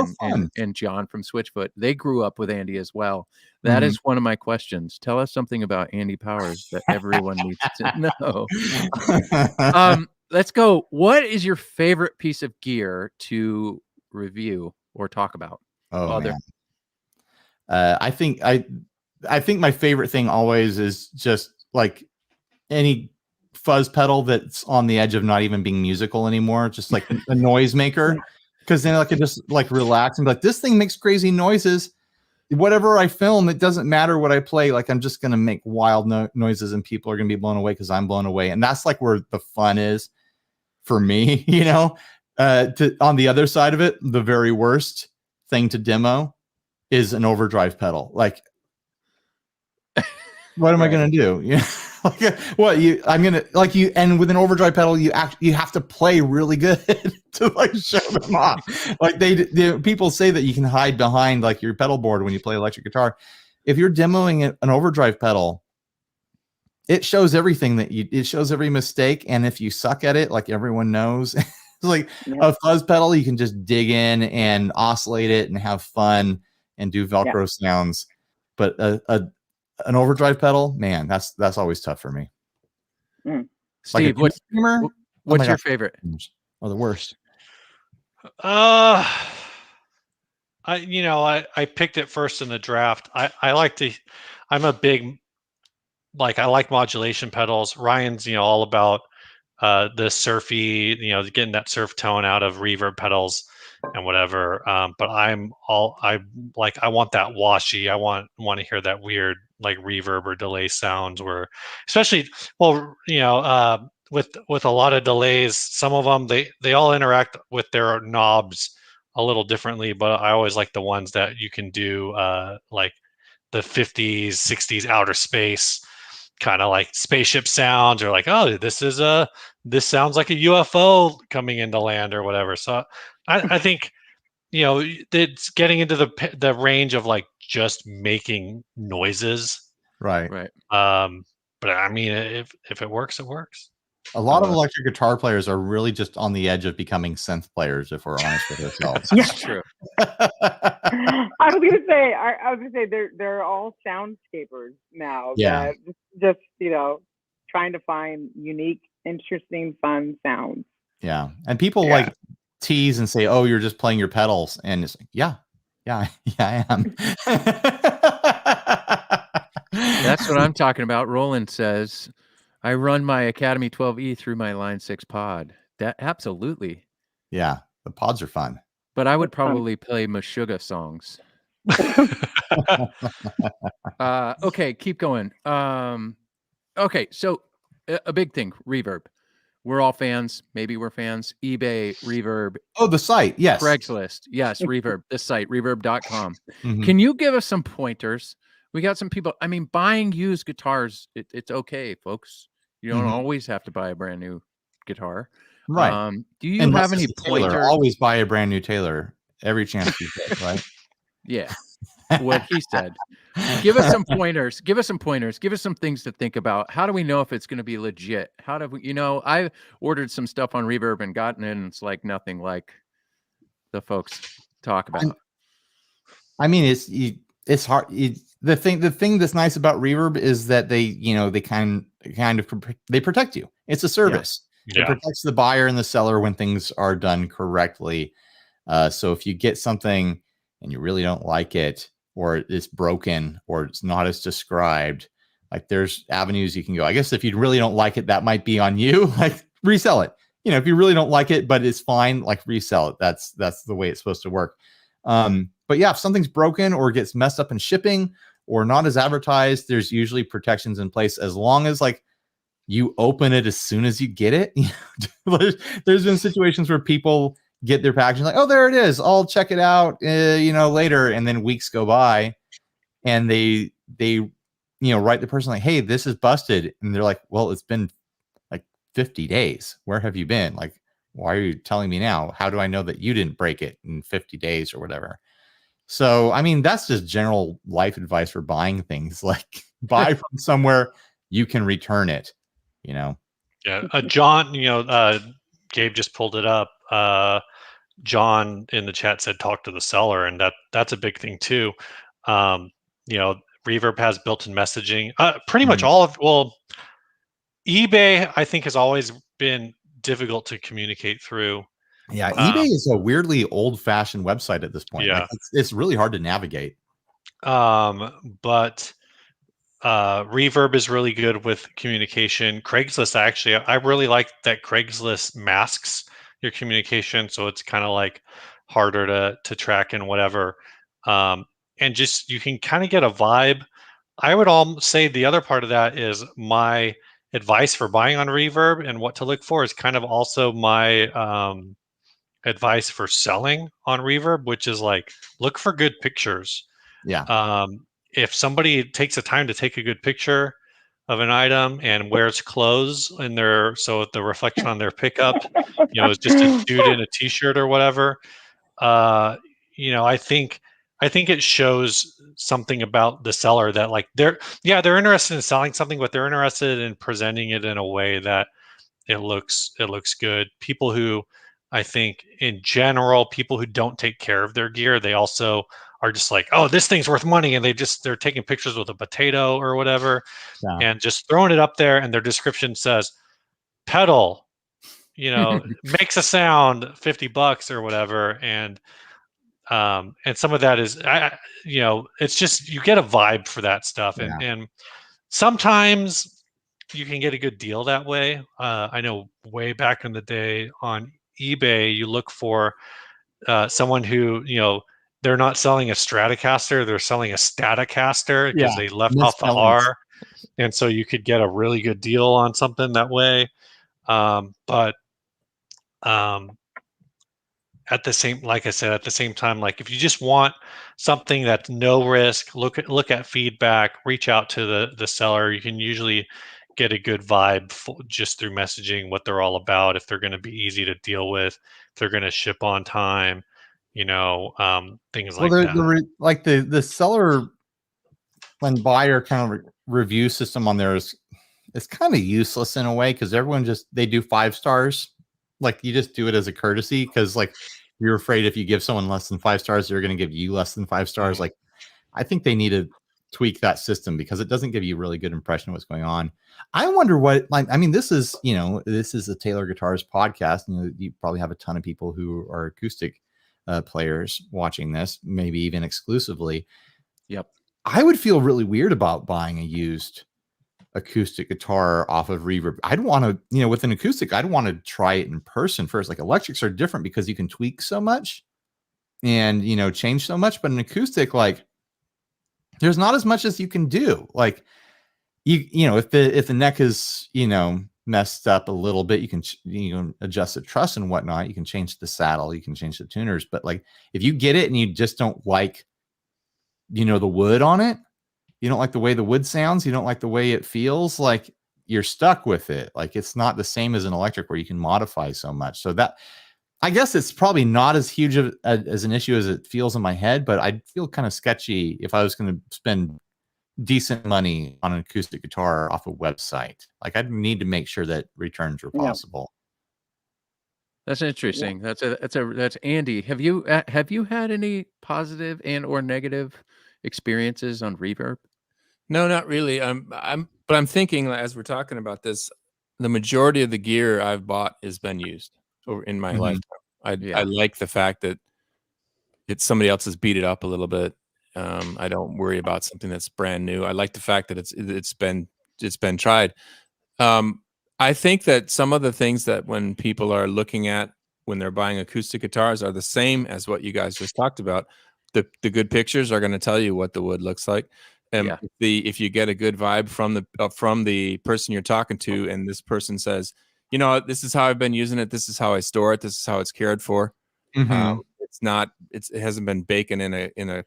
A: and John from Switchfoot. They grew up with Andy as well. That is one of my questions. Tell us something about Andy Powers that everyone needs to know. Let's go. What is your favorite piece of gear to review or talk about?
C: Man. I think my favorite thing always is just like any fuzz pedal that's on the edge of not even being musical anymore, just like a noise maker, because then I could just like relax and be like, this thing makes crazy noises. whatever I film, it doesn't matter what I play. Like I'm just going to make wild noises and people are going to be blown away because I'm blown away. And that's like where the fun is for me, you know. On the other side of it, the very worst thing to demo is an overdrive pedal. Like, what am I going to do? Yeah. Like, what I'm going to like you. And with an overdrive pedal, you have to play really good to like show them off. Like people say that you can hide behind like your pedal board when you play electric guitar. If you're demoing an overdrive pedal, it shows everything it shows every mistake. And if you suck at it, like everyone knows, it's like a fuzz pedal, you can just dig in and oscillate it and have fun and do Velcro sounds. But an overdrive pedal, man, that's always tough for me.
A: Steve,
C: like
A: what's your favorite
C: or the worst?
E: I picked it first in the draft. I'm a big, like, I like modulation pedals. Ryan's, all about the surfy, getting that surf tone out of reverb pedals and whatever. But I want that washy. I want to hear that weird like reverb or delay sounds where, especially, with a lot of delays, some of them, they all interact with their knobs a little differently, but I always like the ones that you can do like the 50s, 60s outer space kind of like spaceship sounds, or like, oh, this sounds like a UFO coming into land or whatever. So I think, it's getting into the range of like just making noises.
C: Right.
E: But I mean, if it works, it works.
C: A lot of electric guitar players are really just on the edge of becoming synth players, if we're honest with ourselves.
A: That's true.
B: I was gonna say they're all soundscapers now.
C: Yeah.
B: Just trying to find unique, interesting, fun sounds.
C: Yeah, and people like tease and say, "Oh, you're just playing your pedals," and it's like, yeah, I am.
A: That's what I'm talking about. Roland says, I run my Academy 12E through my Line 6 pod. That absolutely.
C: Yeah, the pods are fun.
A: But I would probably play Meshuggah songs. Okay, keep going. Okay, so a big thing, reverb. We're all fans. Maybe we're fans. eBay, Reverb.
C: Oh, the site. Yes.
A: Craigslist. Yes, Reverb. This site, reverb.com.
C: Mhm.
A: Can you give us some pointers? We got some people. I mean, buying used guitars, it's okay, folks. You don't always have to buy a brand new guitar.
C: Right.
A: Do you have any pointers?
C: Always buy a brand new Taylor every chance you get, right?
A: Yeah. What he said. Give us some pointers. Give us some pointers. Give us some things to think about. How do we know if it's going to be legit? How do we, I ordered some stuff on Reverb and gotten it, and it's like nothing like the folks talk about.
C: I mean, it's hard. The thing that's nice about Reverb is that they protect you. It's a service.
E: Yeah.
C: It protects the buyer and the seller when things are done correctly. So if you get something and you really don't like it, or it's broken, or it's not as described, like there's avenues you can go. I guess if you really don't like it, that might be on you. Like resell it. If you really don't like it, but it's fine, like resell it. That's the way it's supposed to work. But yeah, if something's broken or gets messed up in shipping or not as advertised, there's usually protections in place as long as like you open it as soon as you get it. There's been situations where people get their packaging like, oh, there it is. I'll check it out, later. And then weeks go by and they write the person like, hey, this is busted. And they're like, well, it's been like 50 days. Where have you been? Like, why are you telling me now? How do I know that you didn't break it in 50 days or whatever? So, I mean, that's just general life advice for buying things. Like buy from somewhere you can return it, Yeah.
E: John, Gabe just pulled it up. John in the chat said talk to the seller, and that's a big thing too. Reverb has built-in messaging. Pretty much eBay I think has always been difficult to communicate through.
C: Yeah, eBay is a weirdly old-fashioned website at this point.
E: Yeah,
C: like it's really hard to navigate.
E: But Reverb is really good with communication. Craigslist, I really like that Craigslist masks your communication, so it's kind of like harder to track and whatever. And and just you can kind of get a vibe. I would say the other part of that is my advice for buying on Reverb and what to look for is kind of also my advice for selling on Reverb, which is like look for good pictures.
C: Yeah.
E: If somebody takes the time to take a good picture of an item and wears clothes in their, so the reflection on their pickup, is just a dude in a t-shirt or whatever, I think it shows something about the seller that like they're interested in selling something, but they're interested in presenting it in a way that it looks good. People who, I think in general, people who don't take care of their gear, they also are just like, oh, this thing's worth money, and they're taking pictures with a potato or whatever, and just throwing it up there, and their description says pedal, makes a sound, $50 or whatever, and some of that is, it's just you get a vibe for that stuff, and sometimes you can get a good deal that way. I know way back in the day on eBay, you look for someone who, they're not selling a Stratocaster, they're selling a Statocaster because they left off the R. And so you could get a really good deal on something that way. But at the same, like I said, at the same time, like if you just want something that's no risk, look at feedback, reach out to the seller. You can usually get a good vibe just through messaging what they're all about, if they're going to be easy to deal with, if they're going to ship on time, things like that.
C: Like the seller and buyer kind of review system on there is, it's kind of useless in a way, because everyone they do 5 stars. Like you just do it as a courtesy, because like you're afraid if you give someone less than 5 stars, they're going to give you less than 5 stars. Like I think they need to tweak that system, because it doesn't give you a really good impression of what's going on. I wonder what, like, I mean, this is a Taylor Guitars podcast, and you probably have a ton of people who are acoustic players watching this, maybe even exclusively.
A: Yep.
C: I would feel really weird about buying a used acoustic guitar off of Reverb. I'd want to, with an acoustic, I'd want to try it in person first. Like electrics are different because you can tweak so much and, change so much, but an acoustic, like there's not as much as you can do. Like if the neck is, messed up a little bit, you can adjust the truss and whatnot. You can change the saddle, you can change the tuners, but like if you get it and you just don't like, the wood on it, you don't like the way the wood sounds, you don't like the way it feels, like you're stuck with it. Like it's not the same as an electric where you can modify so much. So that, I guess it's probably not as huge as an issue as it feels in my head, but I'd feel kind of sketchy if I was going to spend decent money on an acoustic guitar off a website. Like I'd need to make sure that returns were possible.
A: That's interesting. Yeah. That's Andy. Have you had any positive and or negative experiences on Reverb?
F: No, not really. But I'm thinking, as we're talking about this, the majority of the gear I've bought has been used in my lifetime. I like the fact that it's somebody else has beat it up a little bit. I don't worry about something that's brand new. I like the fact that it's been tried. I think that some of the things that when people are looking at when they're buying acoustic guitars are the same as what you guys just talked about. The good pictures are going to tell you what the wood looks like. And if you get a good vibe from the person you're talking to, and this person says, this is how I've been using it, this is how I store it, this is how it's cared for. It hasn't been baking in a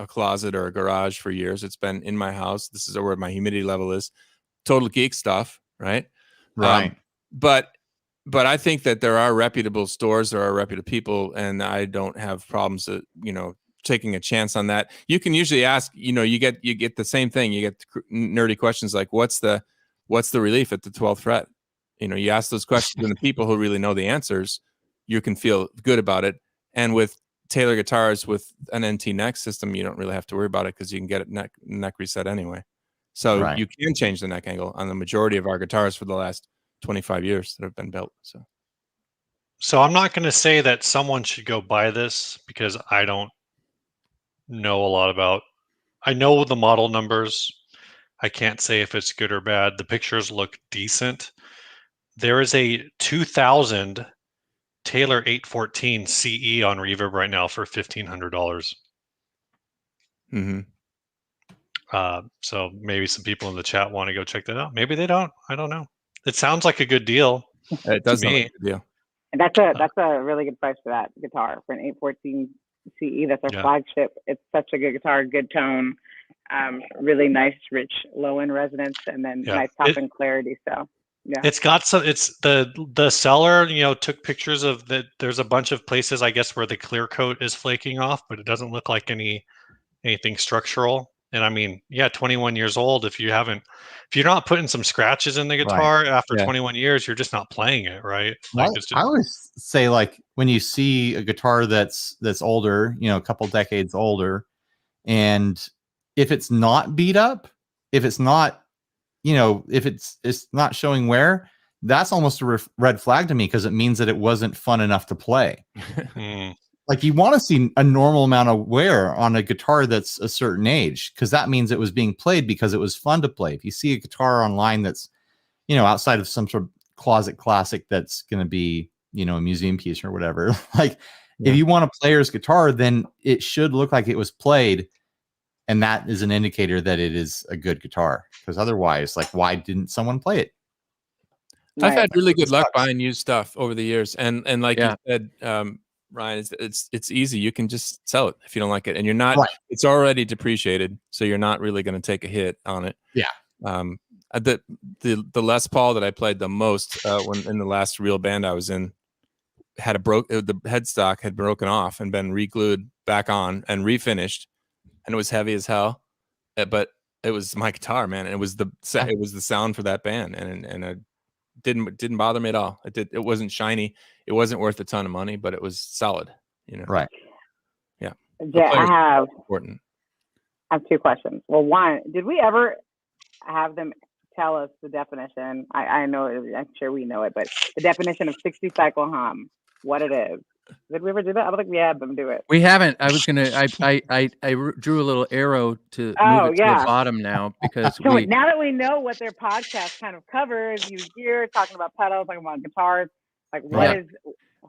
F: closet or a garage for years. It's been in my house. This is where my humidity level is. Total geek stuff, right?
C: Right.
F: But I think that there are reputable stores, there are reputable people, and I don't have problems taking a chance on that. You can usually ask, you get the same thing. You get nerdy questions like, what's the relief at the 12th fret? You ask those questions, and the people who really know the answers, you can feel good about it. And with Taylor guitars with an NT neck system, you don't really have to worry about it because you can get it neck reset anyway. So you can change the neck angle on the majority of our guitars for the last 25 years that have been built.
E: So I'm not going to say that someone should go buy this because I don't know a lot about. I know the model numbers. I can't say if it's good or bad. The pictures look decent. There is a 2000 Taylor 814 CE on Reverb right now for $1,500.
F: Mm-hmm.
E: So maybe some people in the chat want to go check that out. Maybe they don't. I don't know. It sounds like a good deal.
F: It does sound like a good deal.
B: And that's a really good price for that guitar for an 814 CE. That's our flagship. It's such a good guitar, good tone, really nice, rich low end resonance, and then nice top end clarity. So yeah,
E: it's got some. It's the seller, took pictures of that. There's a bunch of places, I guess, where the clear coat is flaking off, but it doesn't look like anything structural. And I mean, 21 years old. If you're not putting some scratches in the guitar after 21 years, you're just not playing it, right? Like it's just,
C: I always say, like, when you see a guitar that's older, a couple decades older, and if it's not beat up, if it's not, if it's not showing wear, that's almost a red flag to me, because it means that it wasn't fun enough to play. Like, you want to see a normal amount of wear on a guitar that's a certain age, because that means it was being played because it was fun to play. If you see a guitar online that's, outside of some sort of closet classic that's going to be, a museum piece or whatever, like, if you want a player's guitar, then it should look like it was played. And that is an indicator that it is a good guitar, because otherwise, like, why didn't someone play it?
F: I've had really good luck buying used stuff over the years. And like you said, Ryan, it's easy. You can just sell it if you don't like it, and you're not. It's already depreciated, so you're not really going to take a hit on it. The Les Paul that I played the most when in the last real band I was in had the headstock had broken off and been re-glued back on and refinished, and it was heavy as hell. But it was my guitar, man, and it was the sound for that band, and it didn't bother me at all. It wasn't shiny. It wasn't worth a ton of money, but it was solid.
C: Right.
F: Yeah.
B: I
F: important.
B: I have two questions. Well, one, did we ever have them tell us the definition? I know, I'm sure we know it, but the definition of 60 cycle hum, what it is. Did we ever do that? I don't think we had them do it.
A: We haven't. I was gonna. I drew a little arrow to move it to the bottom now, because
B: so now that we know what their podcast kind of covers, use gear, talking about pedals, talking about guitars, like what is?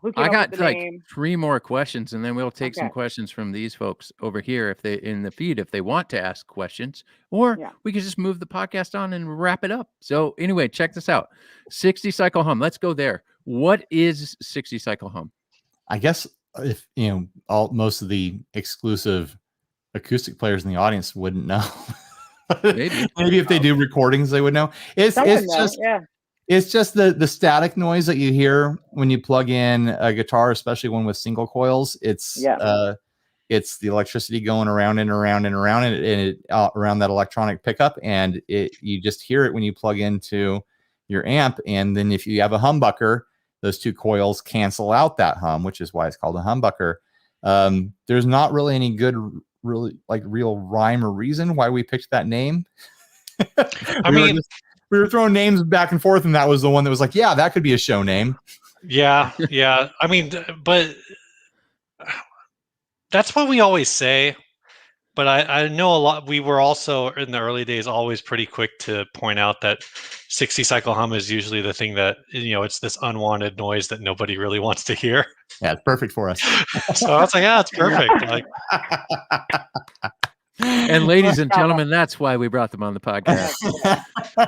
B: Who came
A: I
B: up
A: got
B: with the
A: like
B: name?
A: 3 more questions, and then we'll take some questions from these folks over here if they in the feed if they want to ask questions, or we could just move the podcast on and wrap it up. So anyway, check this out: 60 cycle hum. Let's go there. What is 60 cycle hum?
C: I guess if most of the exclusive acoustic players in the audience wouldn't know. Maybe if they do recordings, they would know. It's just the static noise that you hear when you plug in a guitar, especially one with single coils. It's the electricity going around and around and around, and around that electronic pickup, and you just hear it when you plug into your amp. And then if you have a humbucker, those 2 coils cancel out that hum, which is why it's called a humbucker. There's not really any good, real rhyme or reason why we picked that name. We were throwing names back and forth, and that was the one that was like, yeah, that could be a show name.
E: Yeah. I mean, but that's what we always say. But I know a lot. We were also in the early days always pretty quick to point out that 60 cycle hum is usually the thing that, it's this unwanted noise that nobody really wants to hear.
C: Yeah, it's perfect for us.
E: So I was like, yeah, it's perfect. Like,
A: and ladies and gentlemen, that's why we brought them on the podcast.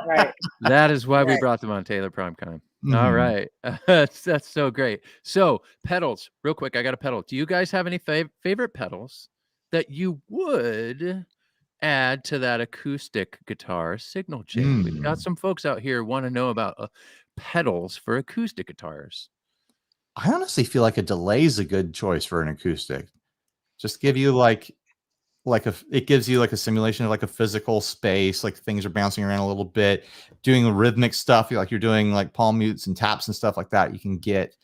B: Right.
A: That is why we brought them on Taylor Primetime. All right. That's so great. So pedals, real quick. I got a pedal. Do you guys have any favorite pedals that you would add to that acoustic guitar signal chain? We've got some folks out here want to know about pedals for acoustic guitars.
C: I honestly feel like a delay is a good choice for an acoustic. Just give you it gives you like a simulation of like a physical space, like things are bouncing around a little bit, doing rhythmic stuff. You're doing like palm mutes and taps and stuff like that. You can get,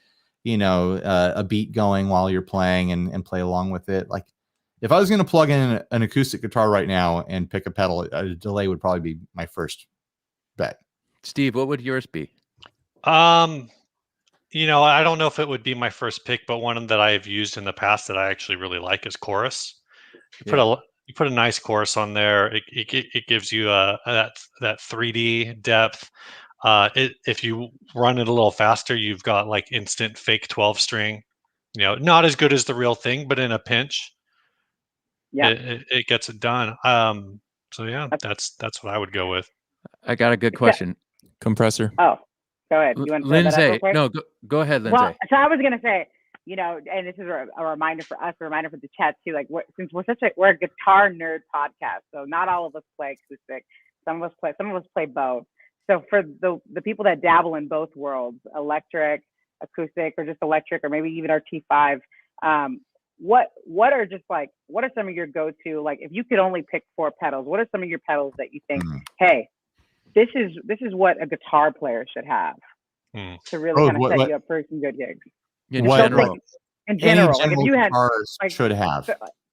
C: a beat going while you're playing and play along with it. Like, if I was going to plug in an acoustic guitar right now and pick a pedal, a delay would probably be my first bet. Steve, what would yours be?
E: I don't know if it would be my first pick, but one that I've used in the past that I actually really like is chorus. You put a nice chorus on there. It gives you that 3D depth. If you run it a little faster, you've got like instant fake 12 string. Not as good as the real thing, but in a pinch. it gets it done. So yeah, that's what I would go with.
A: I got a good question.
F: Compressor.
B: Oh, go ahead. You want to say that up real
A: Lindsay,
B: quick?
A: no, go ahead, Lindsay.
B: Well, so I was gonna say, and this is a reminder for us, a reminder for the chat too. Like, since we're a guitar nerd podcast, so not all of us play acoustic. Some of us play both. So for the people that dabble in both worlds, electric, acoustic, or just electric, or maybe even our T5, what are some of your go-to, like, if you could only pick 4 pedals, what are some of your pedals that you think, hey, this is what a guitar player should have to really kind of set you up for some good gigs?
A: In general,
B: like, if you had, like,
C: should have.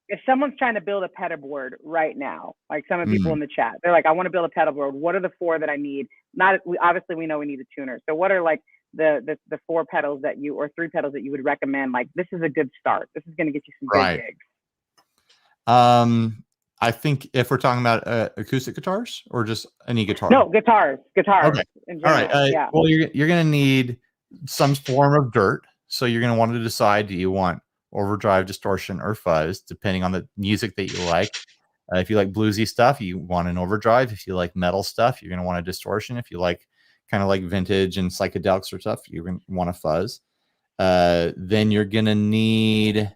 B: If someone's trying to build a pedalboard right now, like some of the people in the chat, they're like, I want to build a pedalboard. What are the 4 that I need? Obviously we know we need a tuner. So what are like the 4 pedals or 3 pedals that you would recommend? Like, this is a good start. This is going to get you some good gigs.
C: I think if we're talking about acoustic guitars or just any guitar.
B: No, guitars.
C: Okay.
B: In general.
C: All right.
B: Yeah.
C: Well, you're going to need some form of dirt. So you're going to want to decide, do you want overdrive, distortion, or fuzz, depending on the music that you like. If you like bluesy stuff, you want an overdrive. If you like metal stuff, you're going to want a distortion. If you like kind of like vintage and psychedelics or stuff, you're going to want a fuzz. Then you're going to need,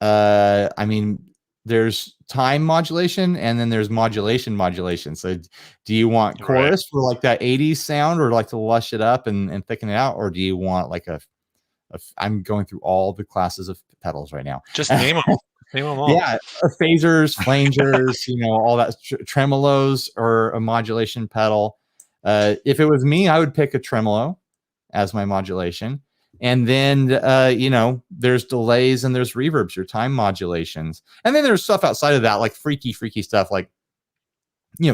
C: there's time modulation and then there's modulation. So do you want chorus for like that 80s sound, or like to lush it up and thicken it out? Or do you want like I'm going through all the classes of pedals right now.
E: Just name them. Name them all.
C: Yeah, phasers, flangers, all that, tremolos, or a modulation pedal. If it was me, I would pick a tremolo as my modulation. And then, there's delays and there's reverbs, your time modulations. And then there's stuff outside of that, like freaky stuff, like,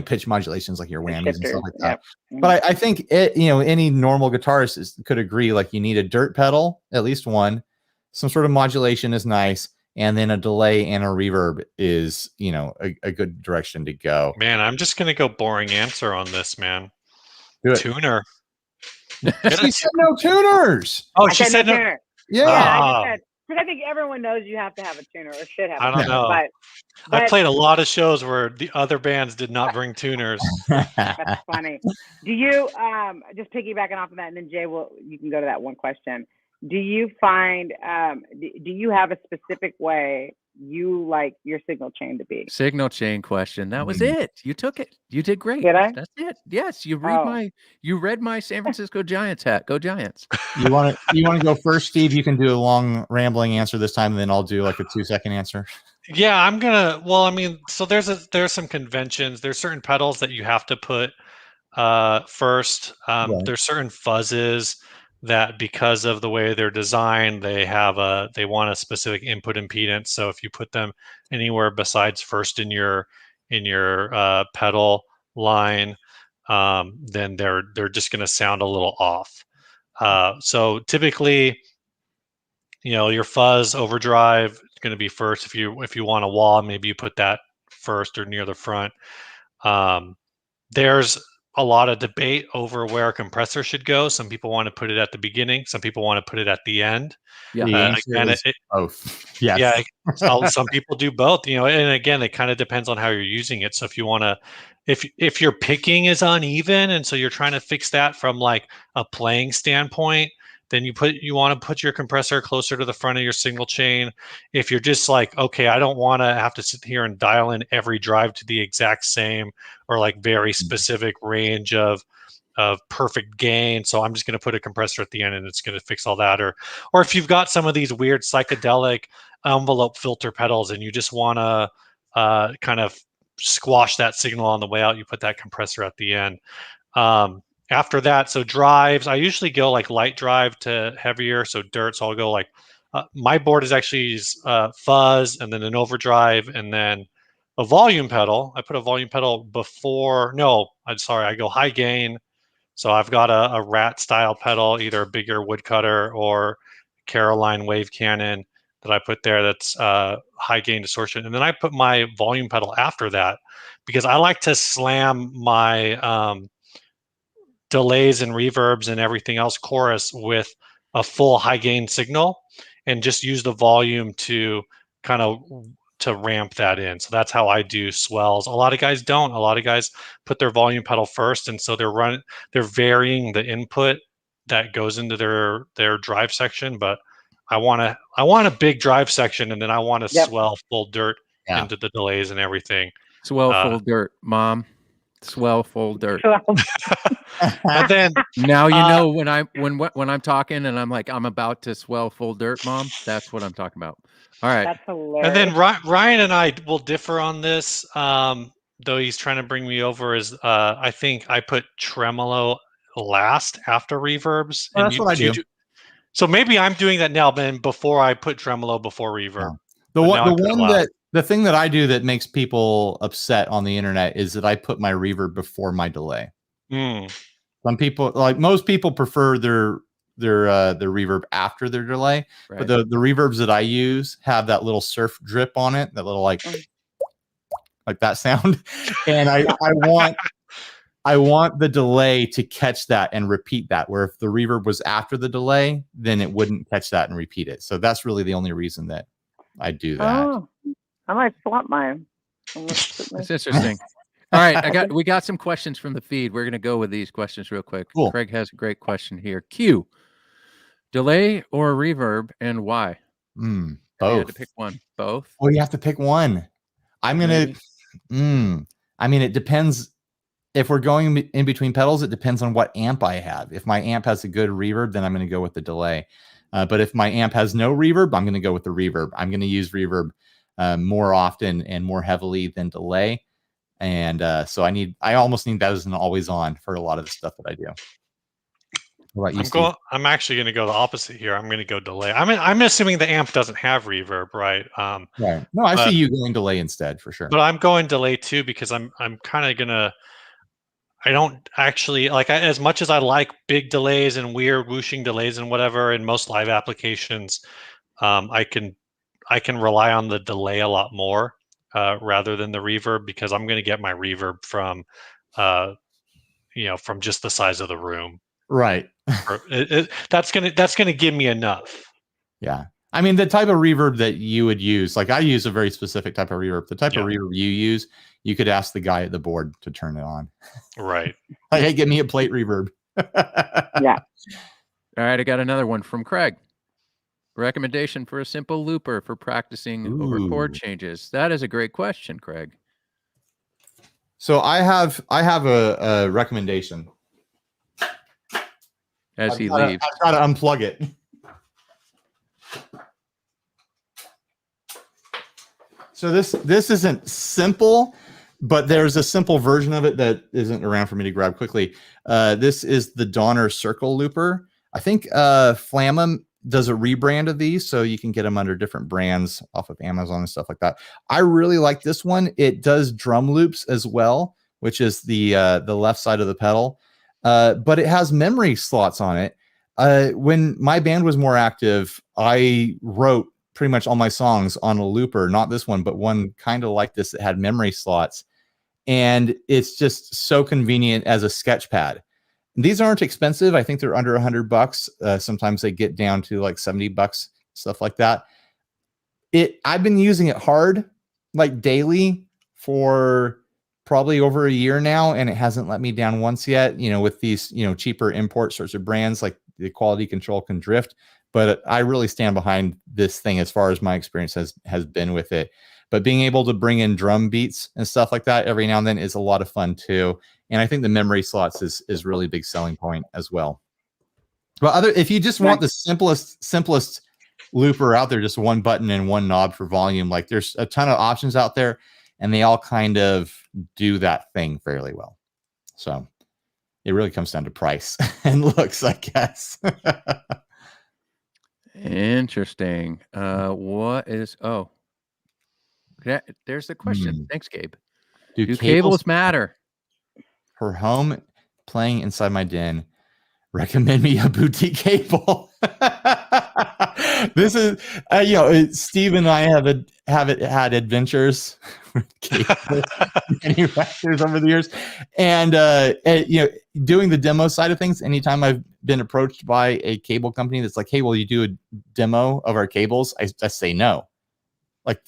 C: pitch modulations, like your whammies and stuff like that.
B: Yeah.
C: But I think any normal guitarist could agree, like, you need a dirt pedal, at least one, some sort of modulation is nice, and then a delay and a reverb is, a good direction to go.
E: Man, I'm just gonna go boring answer on this, man.
C: Do it.
E: Tuner.
C: She said no tuners.
E: Oh, she said no.
B: Tuner.
C: Yeah.
B: I just said, because I think everyone knows you have to have a tuner, or should have.
E: I don't know.
B: But
E: I played a lot of shows where the other bands did not bring tuners.
B: That's funny. Do you, just piggybacking off of that, and then Jay, you can go to that one question. Do you find, do you have a specific way you like your signal chain to be?
A: Signal chain question. That was it. You took it. You did great.
B: Did I?
A: That's it. Yes. You read my San Francisco Giants hat. Go Giants.
C: You want to go first, Steve? You can do a long rambling answer this time, and then I'll do like a 2-second answer.
E: Yeah, I'm gonna. Well, I mean, so there's some conventions. There's certain pedals that you have to put first.
C: Right.
E: There's certain fuzzes that, because of the way they're designed, they want a specific input impedance. So if you put them anywhere besides first in your pedal line, then they're just going to sound a little off. So typically, your fuzz overdrive is going to be first. If you want a wall, maybe you put that first or near the front. There's a lot of debate over where a compressor should go. Some people want to put it at the beginning. Some people want to put it at the end.
A: Yeah.
C: Both. Yes.
E: Yeah. Some people do both, and again, it kind of depends on how you're using it. So if you want to, if your picking is uneven, and so you're trying to fix that from like a playing standpoint, then you want to put your compressor closer to the front of your signal chain. If you're just like, okay, I don't want to have to sit here and dial in every drive to the exact same or like very specific range of perfect gain, so I'm just going to put a compressor at the end and it's going to fix all that. Or if you've got some of these weird psychedelic envelope filter pedals and you just want to kind of squash that signal on the way out, you put that compressor at the end. After that, so drives, I usually go like light drive to heavier. So dirt, so I'll go like, my board is actually fuzz, and then an overdrive, and then a volume pedal. I put a volume pedal before, I go high gain. So I've got a rat style pedal, either a bigger woodcutter or Caroline wave cannon that I put there that's high gain distortion. And then I put my volume pedal after that, because I like to slam my delays and reverbs and everything else chorus with a full high gain signal, and just use the volume to kind of to ramp that in. So that's how I do swells. A lot of guys don't. A lot of guys put their volume pedal first, and so they're varying the input that goes into their drive section. But I want a big drive section, and then I want to swell full dirt into the delays and everything.
A: Swell full dirt, Mom. Swell full dirt.
E: And then
A: now you know when I'm talking and I'm like I'm about to swell full dirt, Mom. That's what I'm talking about. All right.
B: That's hilarious.
E: And then Ryan and I will differ on this. Though he's trying to bring me over, is I think I put tremolo last after reverbs.
C: Well, that's what I do.
E: So maybe I'm doing that now, then before I put tremolo before reverb.
C: Yeah. The thing that I do that makes people upset on the internet is that I put my reverb before my delay. Some people, like most people, prefer their reverb after their delay, right. But the reverbs that I use have that little surf drip on it, that little like that sound, and I want the delay to catch that and repeat that. Where if the reverb was after the delay, then it wouldn't catch that and repeat it. So that's really the only reason that I do that.
B: Oh, I might swap mine.
A: That's interesting. All right, we got some questions from the feed. We're gonna go with these questions real quick.
C: Cool.
A: Craig has a great question here. Q, delay or reverb, and why?
C: Both.
A: You had to pick one. Both.
C: Well, you have to pick one. I'm gonna. I mean, it depends. If we're going in between pedals, it depends on what amp I have. If my amp has a good reverb, then I'm going to go with the delay. But if my amp has no reverb, I'm going to go with the reverb. I'm going to use reverb more often and more heavily than delay. And so I almost need that as an always on for a lot of the stuff that I do. What about you,
E: I'm actually going to go the opposite here. I'm going to go delay. I'm assuming the amp doesn't have reverb, right?
C: Right. No, I see you going delay instead for sure.
E: But I'm going delay too because I'm kind of gonna. I don't actually like as much as I like big delays and weird whooshing delays and whatever in most live applications. I can rely on the delay a lot more rather than the reverb because I'm going to get my reverb from from just the size of the room.
C: Right.
E: That's gonna give me enough.
C: Yeah. I mean, the type of reverb that you would use, like I use a very specific type of reverb. The type of reverb you use, you could ask the guy at the board to turn it on.
E: Right.
C: Like, hey, give me a plate reverb.
B: Yeah.
A: All right. I got another one from Craig. Recommendation for a simple looper for practicing over chord changes. That is a great question, Craig.
C: So I have a recommendation.
A: As he leaves.
C: I've got to unplug it. So this isn't simple, but there's a simple version of it that isn't around for me to grab quickly. This is the Donner Circle Looper. I think Flamma does a rebrand of these, so you can get them under different brands off of Amazon and stuff like that. I really like this one. It does drum loops as well, which is the left side of the pedal, but it has memory slots on it. When my band was more active, I wrote pretty much all my songs on a looper, not this one, but one kind of like this that had memory slots. And it's just so convenient as a sketch pad. These aren't expensive. I think they're under $100. Sometimes they get down to like $70, stuff like that. I've been using it hard, like daily, for probably over a year now, and it hasn't let me down once yet. With these, cheaper import sorts of brands, like the quality control can drift. But I really stand behind this thing as far as my experience has been with it. But being able to bring in drum beats and stuff like that every now and then is a lot of fun too. And I think the memory slots is really a big selling point as well. But if you just want the simplest looper out there, just one button and one knob for volume, like there's a ton of options out there, and they all kind of do that thing fairly well. So it really comes down to price and looks, I guess.
A: Interesting. There's the question. Thanks, Gabe. Do cables matter?
C: Her home playing inside my den. Recommend me a boutique cable. This is, Steve and I have had adventures with cable manufacturers over the years, and doing the demo side of things. Anytime I've been approached by a cable company that's like, "Hey, will you do a demo of our cables?" I say no. Like,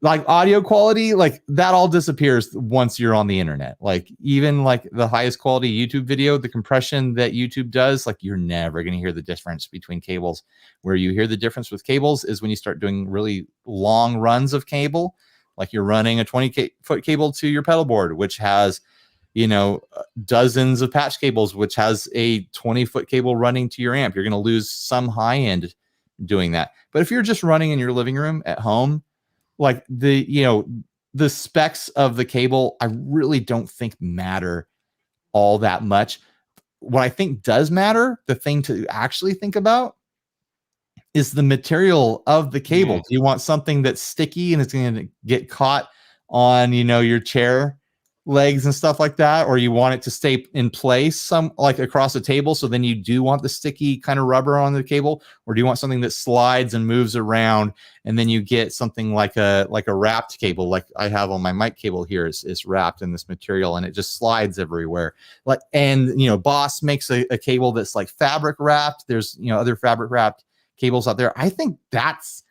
C: like audio quality, like that all disappears once you're on the internet. Like even like the highest quality YouTube video, the compression that YouTube does, like you're never going to hear the difference between cables. Where you hear the difference with cables is when you start doing really long runs of cable, like you're running a 20-foot cable to your pedal board, which has, you know, dozens of patch cables, which has a 20-foot cable running to your amp. You're going to lose some high end doing that. But if you're just running in your living room at home, like the specs of the cable, I really don't think matter all that much. What I think does matter, the thing to actually think about, is the material of the cable. Do you want something that's sticky and it's going to get caught on, your chair legs and stuff like that, or you want it to stay in place some like across the table, so then you do want the sticky kind of rubber on the cable, or do you want something that slides and moves around, and then you get something like a wrapped cable, like I have on my mic cable here is wrapped in this material and it just slides everywhere. Like, and Boss makes a cable that's like fabric wrapped. There's other fabric wrapped cables out there. I think that's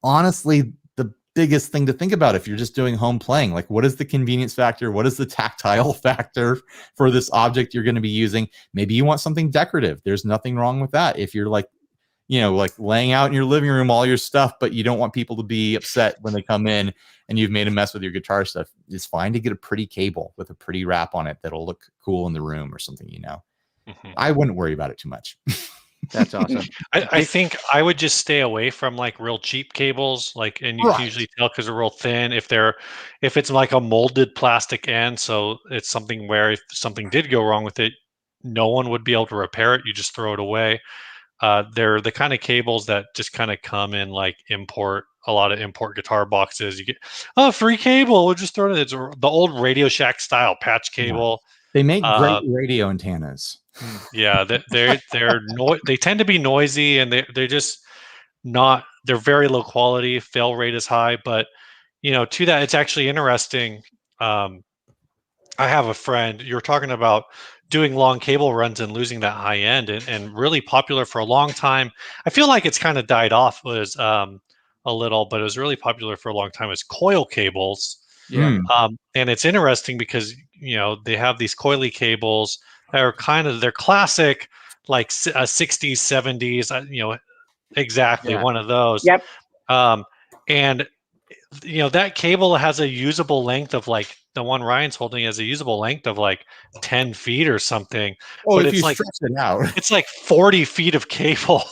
C: honestly the biggest thing to think about if you're just doing home playing. Like, what is the convenience factor? What is the tactile factor for this object you're going to be using? Maybe you want something decorative. There's nothing wrong with that. If you're like laying out in your living room all your stuff, but you don't want people to be upset when they come in and you've made a mess with your guitar stuff, it's fine to get a pretty cable with a pretty wrap on it that'll look cool in the room or something. I wouldn't worry about it too much.
A: That's awesome.
E: I think I would just stay away from like real cheap cables, and you can usually tell because they're real thin. If it's like a molded plastic end, so it's something where if something did go wrong with it, no one would be able to repair it. You just throw it away. They're the kind of cables that just kind of come in like a lot of import guitar boxes. You get free cable. We'll just throw it. It's the old Radio Shack style patch cable.
C: They make great radio antennas.
E: Yeah, they tend to be noisy, and they're just not. They're very low quality. Fail rate is high, but to that, it's actually interesting. I have a friend. You're talking about doing long cable runs and losing that high end, and really popular for a long time. I feel like it's kind of died off a little, but it was really popular for a long time as coil cables.
A: Yeah.
E: And it's interesting because they have these coily cables that are they're classic, like 60s, 70s. Exactly one of those.
B: Yep.
E: And that cable has a usable length of like the one Ryan's holding has a usable length of like 10 feet or something.
C: Oh,
E: but
C: if
E: it's
C: you
E: like
C: stretch it out,
E: it's like 40 feet of cable.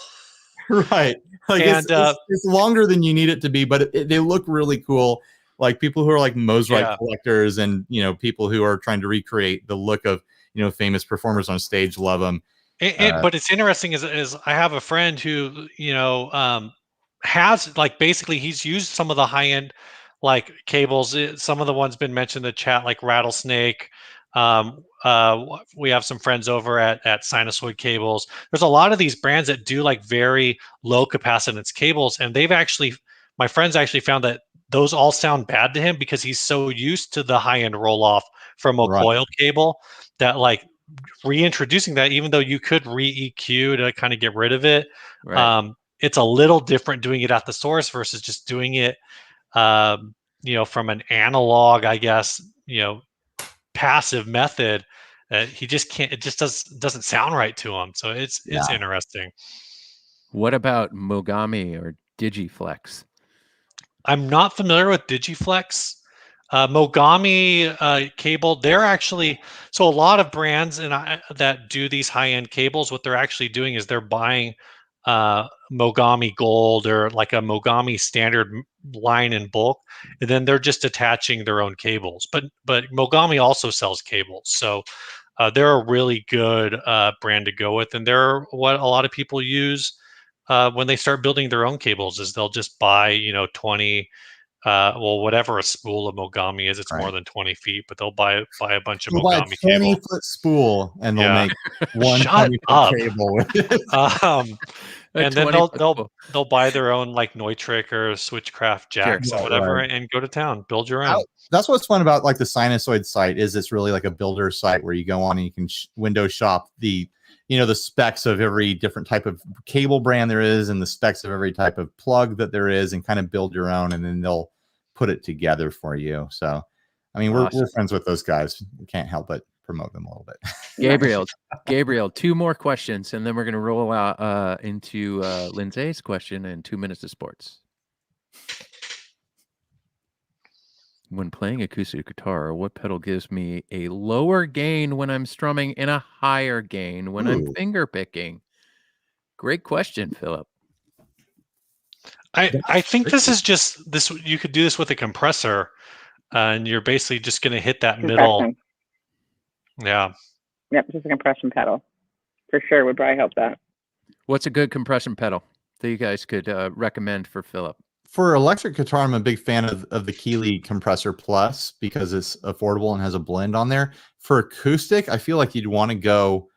C: right? Like
E: And,
C: it's longer than you need it to be, but they look really cool. Like people who are like Mosrite collectors and people who are trying to recreate the look of famous performers on stage love them.
E: But it's interesting is I have a friend who has like basically he's used some of the high end like cables. Some of the ones been mentioned in the chat, like Rattlesnake. We have some friends over at Sinusoid Cables. There's a lot of these brands that do like very low capacitance cables, and my friends actually found that those all sound bad to him because he's so used to the high end roll off from a coil cable that like reintroducing that, even though you could re-EQ to kind of get rid of it, it's a little different doing it at the source versus just doing it, from an analog, I guess, passive method. He just can't. It just doesn't sound right to him. So it's interesting.
A: What about Mogami or Digiflex?
E: I'm not familiar with Digiflex. Mogami cable, they're actually, so a lot of brands that do these high-end cables, what they're actually doing is they're buying Mogami Gold or like a Mogami standard line in bulk, and then they're just attaching their own cables. But Mogami also sells cables, so they're a really good brand to go with, and they're what a lot of people use when they start building their own cables. Is they'll just buy 20. Whatever a spool of Mogami is, it's more than 20 feet, but they'll buy a bunch of Mogami cable.
C: 20-foot spool, and they'll make one 20-foot cable with it.
E: And then they'll buy their own like Neutrik or Switchcraft jacks or whatever, and go to town, build your own.
C: That's what's fun about like the Sinusoid site is it's really like a builder site where you go on and you can window shop the specs of every different type of cable brand there is and the specs of every type of plug that there is and kind of build your own. And then they'll put it together for you. So, I mean, we're friends with those guys. We can't help but promote them a little bit.
A: Gabriel, 2 more questions, and then we're going to roll out into Lindsay's question in 2 minutes of sports. When playing acoustic guitar, what pedal gives me a lower gain when I'm strumming and a higher gain when I'm finger picking? Great question, Philip.
E: I think this is just this. You could do this with a compressor, and you're basically just going to hit that middle. Yeah.
B: Yep, just a compression pedal. For sure would probably help that.
A: What's a good compression pedal that you guys could recommend for Philip?
C: For electric guitar, I'm a big fan of the Keeley Compressor Plus because it's affordable and has a blend on there. For acoustic, I feel like you'd want to go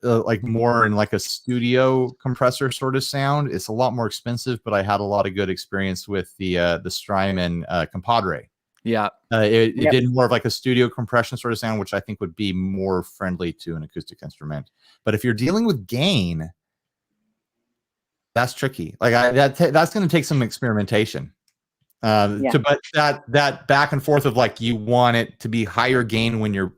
C: like more in like a studio compressor sort of sound. It's a lot more expensive, but I had a lot of good experience with the Strymon Compadre.
A: Yeah.
C: It did more of like a studio compression sort of sound, which I think would be more friendly to an acoustic instrument. But if you're dealing with gain, that's tricky. Like that's going to take some experimentation. But that back and forth of like, you want it to be higher gain when you're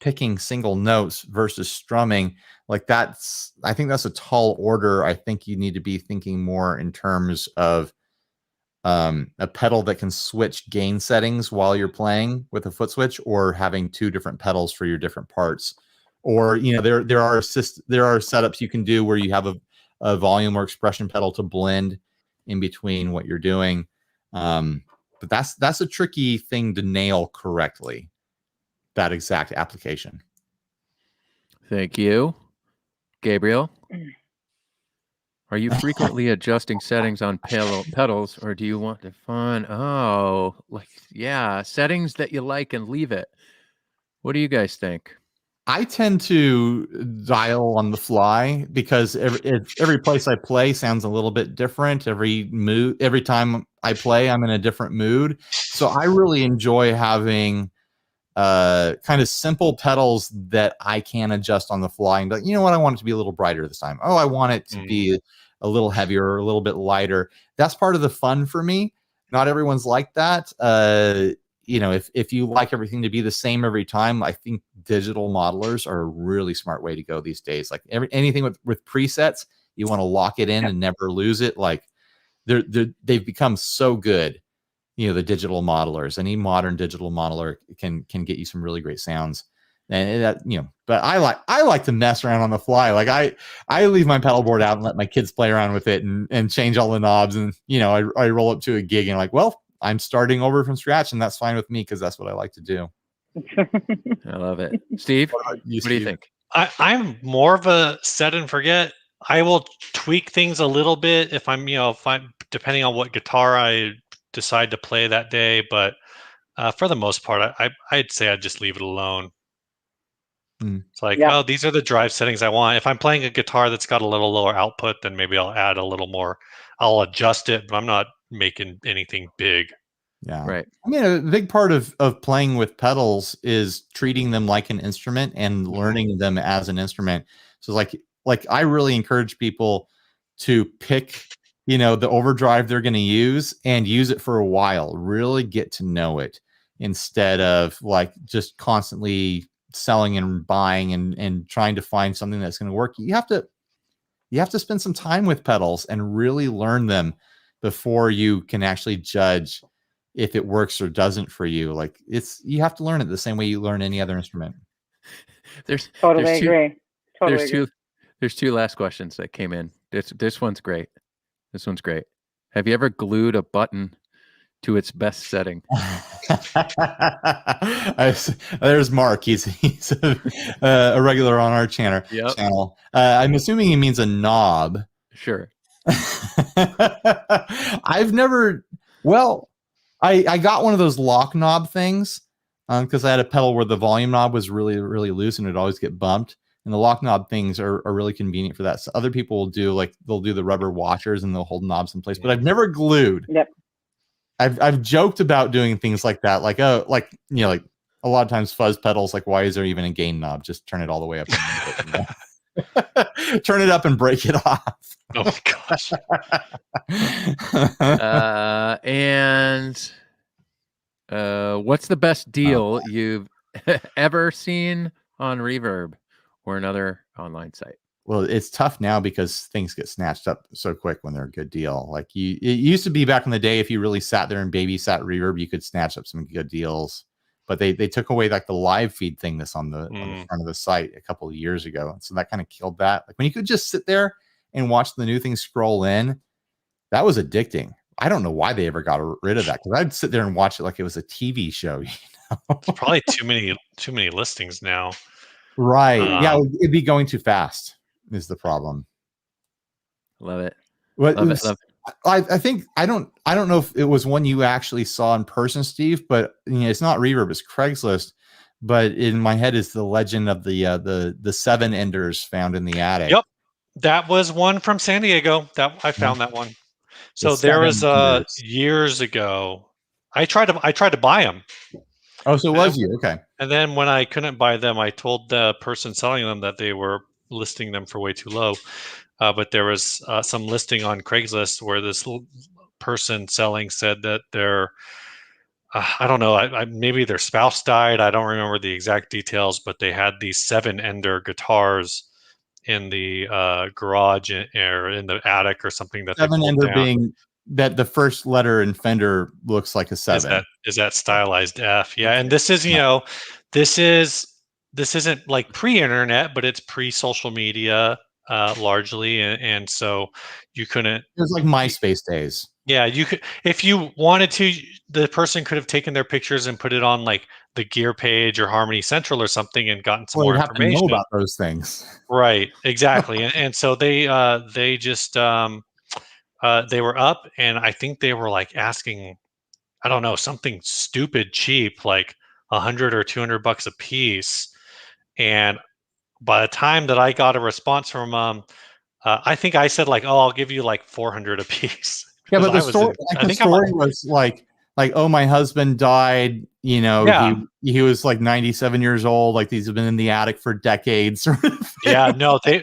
C: picking single notes versus strumming, like I think that's a tall order. I think you need to be thinking more in terms of a pedal that can switch gain settings while you're playing with a foot switch, or having 2 different pedals for your different parts. Or, you know, there are setups you can do where you have a volume or expression pedal to blend in between what you're doing. But that's a tricky thing to nail correctly, that exact application.
A: Thank you. Gabriel, are you frequently adjusting settings on pedals, or do you want to find settings that you like and leave it? What do you guys think?
C: I tend to dial on the fly because every place I play sounds a little bit different. Every time I play, I'm in a different mood. So I really enjoy having kind of simple pedals that I can adjust on the fly and be like, you know what, I want it to be a little brighter this time. Oh, I want it to be a little heavier or a little bit lighter. That's part of the fun for me. Not everyone's like that. You know, if you like everything to be the same every time, I think digital modelers are a really smart way to go these days. Like anything with presets, you want to lock it in and never lose it. Like they've become so good. You know, the digital modelers, any modern digital modeler can get you some really great sounds. And that, you know, but I like to mess around on the fly. Like I leave my pedal board out and let my kids play around with it and change all the knobs. And, you know, I roll up to a gig and like, well, I'm starting over from scratch, and that's fine with me because that's what I like to do.
A: I love it. Steve, what do you think?
E: I'm more of a set and forget. I will tweak things a little bit if I'm depending on what guitar I decide to play that day, but for the most part, I'd say I'd just leave it alone. It's like, these are the drive settings I want. If I'm playing a guitar that's got a little lower output, then maybe I'll add a little more. I'll adjust it, but I'm not making anything big.
C: Yeah.
A: Right.
C: I mean, a big part of playing with pedals is treating them like an instrument and learning them as an instrument. So like I really encourage people to pick, you know, the overdrive they're going to use and use it for a while, really get to know it instead of like just constantly selling and buying and trying to find something that's going to work. You have to spend some time with pedals and really learn them before you can actually judge if it works or doesn't for you. Like you have to learn it the same way you learn any other instrument.
A: There's 2 last questions that came in. This one's great. This one's great. Have you ever glued a button to its best setting?
C: There's Mark. He's a regular on our channel. I'm assuming he means a knob.
A: Sure.
C: I've never. Well, I got one of those lock knob things because I had a pedal where the volume knob was really, really loose and it'd always get bumped. And the lock knob things are really convenient for that. So other people will do they'll do the rubber washers and they'll hold knobs in place. But I've never glued.
B: Yep.
C: I've joked about doing things like that. Like a lot of times fuzz pedals. Like, why is there even a gain knob? Just turn it all the way up. Turn it up and break it off.
E: Oh my gosh.
A: And What's the best deal you've ever seen on Reverb or another online site?
C: Well, it's tough now because things get snatched up so quick when they're a good deal. Like it used to be back in the day, if you really sat there and babysat Reverb, you could snatch up some good deals. But they took away like the live feed thing that's on the front of the site a couple of years ago. So that kind of killed that. Like when you could just sit there and watch the new things scroll in, that was addicting. I don't know why they ever got rid of that, because I'd sit there and watch it like it was a TV show. You know?
E: It's probably too many listings now.
C: Right. Yeah, it'd be going too fast is the problem.
A: Love it.
C: What
A: love it.
C: I think I don't know if it was one you actually saw in person, Steve, but you know, it's not Reverb, it's Craigslist. But in my head is the legend of the 7 enders found in the attic.
E: Yep, that was one from San Diego. That I found that one. So
C: The
E: there was
C: 7 enders.
E: years ago. I tried to buy them.
C: Oh, so it was you? Okay.
E: And then when I couldn't buy them, I told the person selling them that they were listing them for way too low. But there was some listing on Craigslist where this person selling said that their I don't know, maybe their spouse died. I don't remember the exact details, but they had these 7-ender guitars in the garage or in the attic or something that
C: 7-ender being that the first letter in Fender looks like a 7.
E: Is that stylized F? Yeah, and this is, you know, this isn't like pre-internet, but it's pre-social media largely, and so you couldn't.
C: It was like MySpace days.
E: Yeah, you could, if you wanted to, the person could have taken their pictures and put it on like the Gear page or Harmony Central or something and gotten some more information.
C: Have to know about those things.
E: Right, exactly. and so they just they were up, and I think they were like asking, I don't know, something stupid cheap, like $100 or $200 a piece. And by the time that I got a response from I think I said like, oh, I'll give you like $400 a piece.
C: Yeah, but the story was like, oh, my husband died. You know,
E: yeah.
C: he was like 97 years old. Like these have been in the attic for decades.
E: Yeah, no, they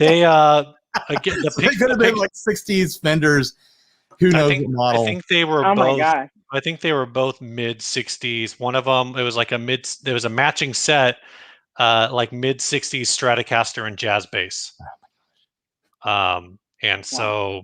E: again,
C: so they could have been like 60s Fenders. Who knows what model?
E: I think they were
B: oh
E: both.
B: My gosh.
E: I think they were both mid 60s. One of them, it was like there was a matching set, like mid 60s Stratocaster and jazz bass. And so